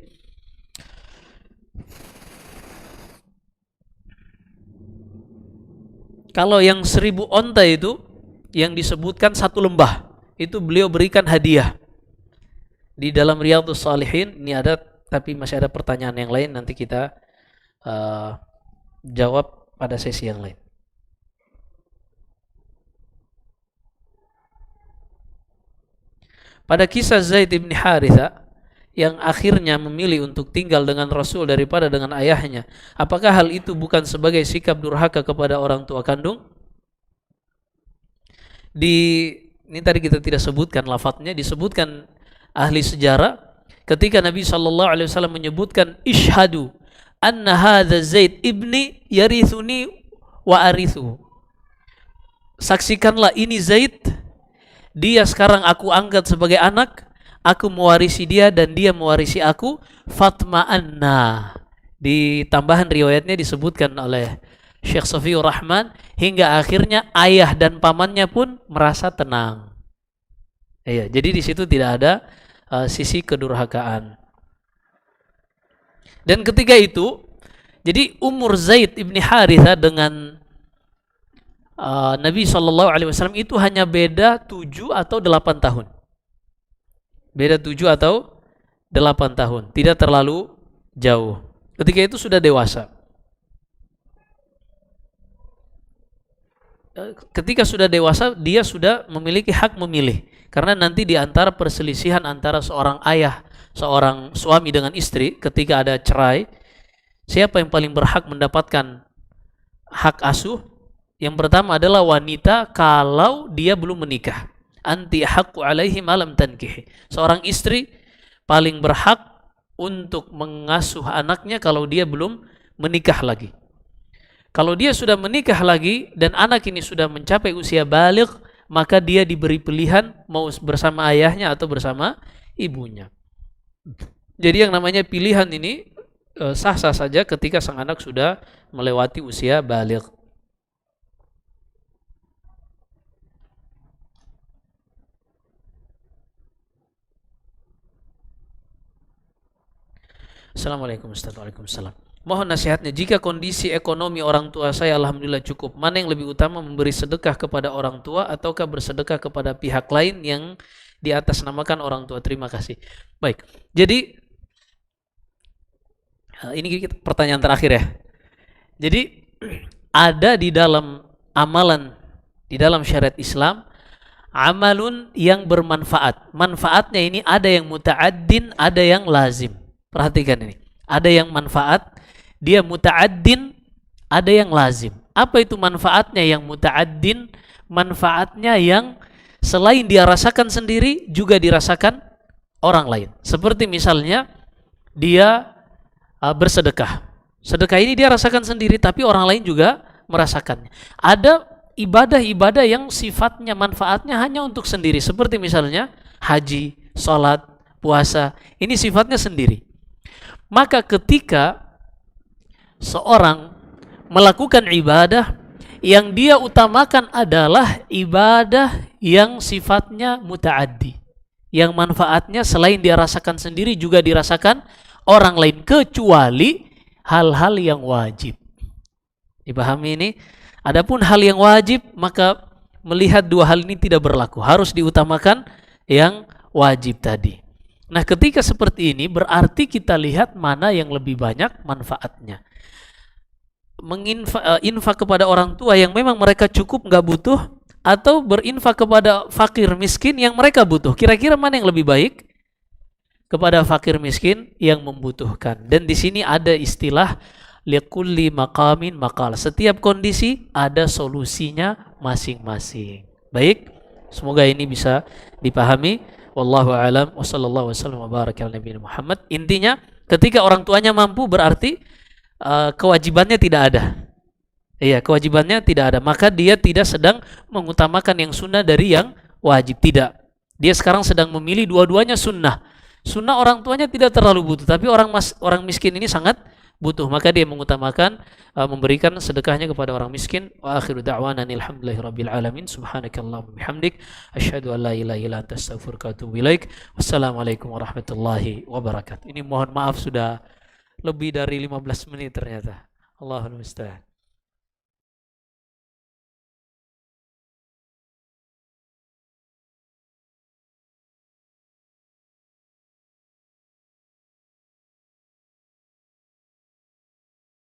Kalau yang 1000 onta itu yang disebutkan satu lembah, itu beliau berikan hadiah. Di dalam Riyadhus Shalihin ini ada, tapi masih ada pertanyaan yang lain, nanti kita jawab pada sesi yang lain. Pada kisah Zaid bin Haritha yang akhirnya memilih untuk tinggal dengan Rasul daripada dengan ayahnya, apakah hal itu bukan sebagai sikap durhaka kepada orang tua kandung? Ini tadi kita tidak sebutkan lafadznya, disebutkan ahli sejarah ketika Nabi SAW menyebutkan ishhadu anna hadza Zaid ibni yarithuni wa arithu. Saksikanlah ini Zaid, dia sekarang aku angkat sebagai anak, aku mewarisi dia dan dia mewarisi aku. Fatma'anna. Di tambahan riwayatnya disebutkan oleh Syekh Safiur Rahman, hingga akhirnya ayah dan pamannya pun merasa tenang. Iya, jadi di situ tidak ada sisi kedurhakaan. Dan ketika itu, jadi umur Zaid ibni Haritha dengan Nabi SAW itu hanya beda 7 atau 8 tahun. Beda 7 atau 8 tahun, tidak terlalu jauh. Ketika itu sudah dewasa. Ketika sudah dewasa, dia sudah memiliki hak memilih. Karena nanti di antara perselisihan antara seorang ayah, seorang suami dengan istri, ketika ada cerai, siapa yang paling berhak mendapatkan hak asuh? Yang pertama adalah wanita kalau dia belum menikah. Anti haqqu alaihi malam tankih. Seorang istri paling berhak untuk mengasuh anaknya kalau dia belum menikah lagi. Kalau dia sudah menikah lagi dan anak ini sudah mencapai usia baligh, maka dia diberi pilihan mau bersama ayahnya atau bersama ibunya. Jadi yang namanya pilihan ini sah-sah saja ketika sang anak sudah melewati usia baligh. Assalamualaikum warahmatullahi wabarakatuh. Mohon nasihatnya, jika kondisi ekonomi orang tua saya alhamdulillah cukup, mana yang lebih utama, memberi sedekah kepada orang tua ataukah bersedekah kepada pihak lain yang di atas namakan orang tua? Terima kasih. Baik, jadi ini pertanyaan terakhir ya. Jadi ada di dalam amalan, di dalam syariat Islam, amalun yang bermanfaat. Manfaatnya ini ada yang muta'addin, ada yang lazim. Perhatikan ini, ada yang manfaat, dia muta'addin, ada yang lazim. Apa itu manfaatnya yang muta'addin? Manfaatnya yang selain dia rasakan sendiri, juga dirasakan orang lain. Seperti misalnya dia bersedekah. Sedekah ini dia rasakan sendiri, tapi orang lain juga merasakannya. Ada ibadah-ibadah yang sifatnya manfaatnya hanya untuk sendiri. Seperti misalnya haji, sholat, puasa. Ini sifatnya sendiri. Maka ketika seorang melakukan ibadah, yang dia utamakan adalah ibadah yang sifatnya muta'addi, yang manfaatnya selain dia rasakan sendiri juga dirasakan orang lain, kecuali hal-hal yang wajib. Dipahami ini? Adapun hal yang wajib, maka melihat dua hal ini tidak berlaku, harus diutamakan yang wajib tadi. Nah, ketika seperti ini berarti kita lihat mana yang lebih banyak manfaatnya. infak kepada orang tua yang memang mereka cukup nggak butuh, atau berinfak kepada fakir miskin yang mereka butuh? Kira-kira mana yang lebih baik? Kepada fakir miskin yang membutuhkan. Dan di sini ada istilah likulli maqamin maqal. Setiap kondisi ada solusinya masing-masing. Baik, semoga ini bisa dipahami. Wallahu a'lam wa sallallahu wasallam wa baraka ala nabiyina Muhammad. Intinya, ketika orang tuanya mampu berarti kewajibannya tidak ada. Iya, kewajibannya tidak ada. Maka dia tidak sedang mengutamakan yang sunnah dari yang wajib. Tidak. Dia sekarang sedang memilih dua-duanya sunnah. Sunnah orang tuanya tidak terlalu butuh, tapi orang miskin ini sangat butuh. Maka dia mengutamakan memberikan sedekahnya kepada orang miskin. Wa akhiru da'wana alhamdulillahi rabbil alamin. Subhanakallahumma bihamdik asyhadu an la ilaha illa anta astaghfiruka wa atubu ilaik. Wassalamualaikum warahmatullahi wabarakatuh. Ini mohon maaf sudah lebih dari 15 menit ternyata. Allahul musta'an.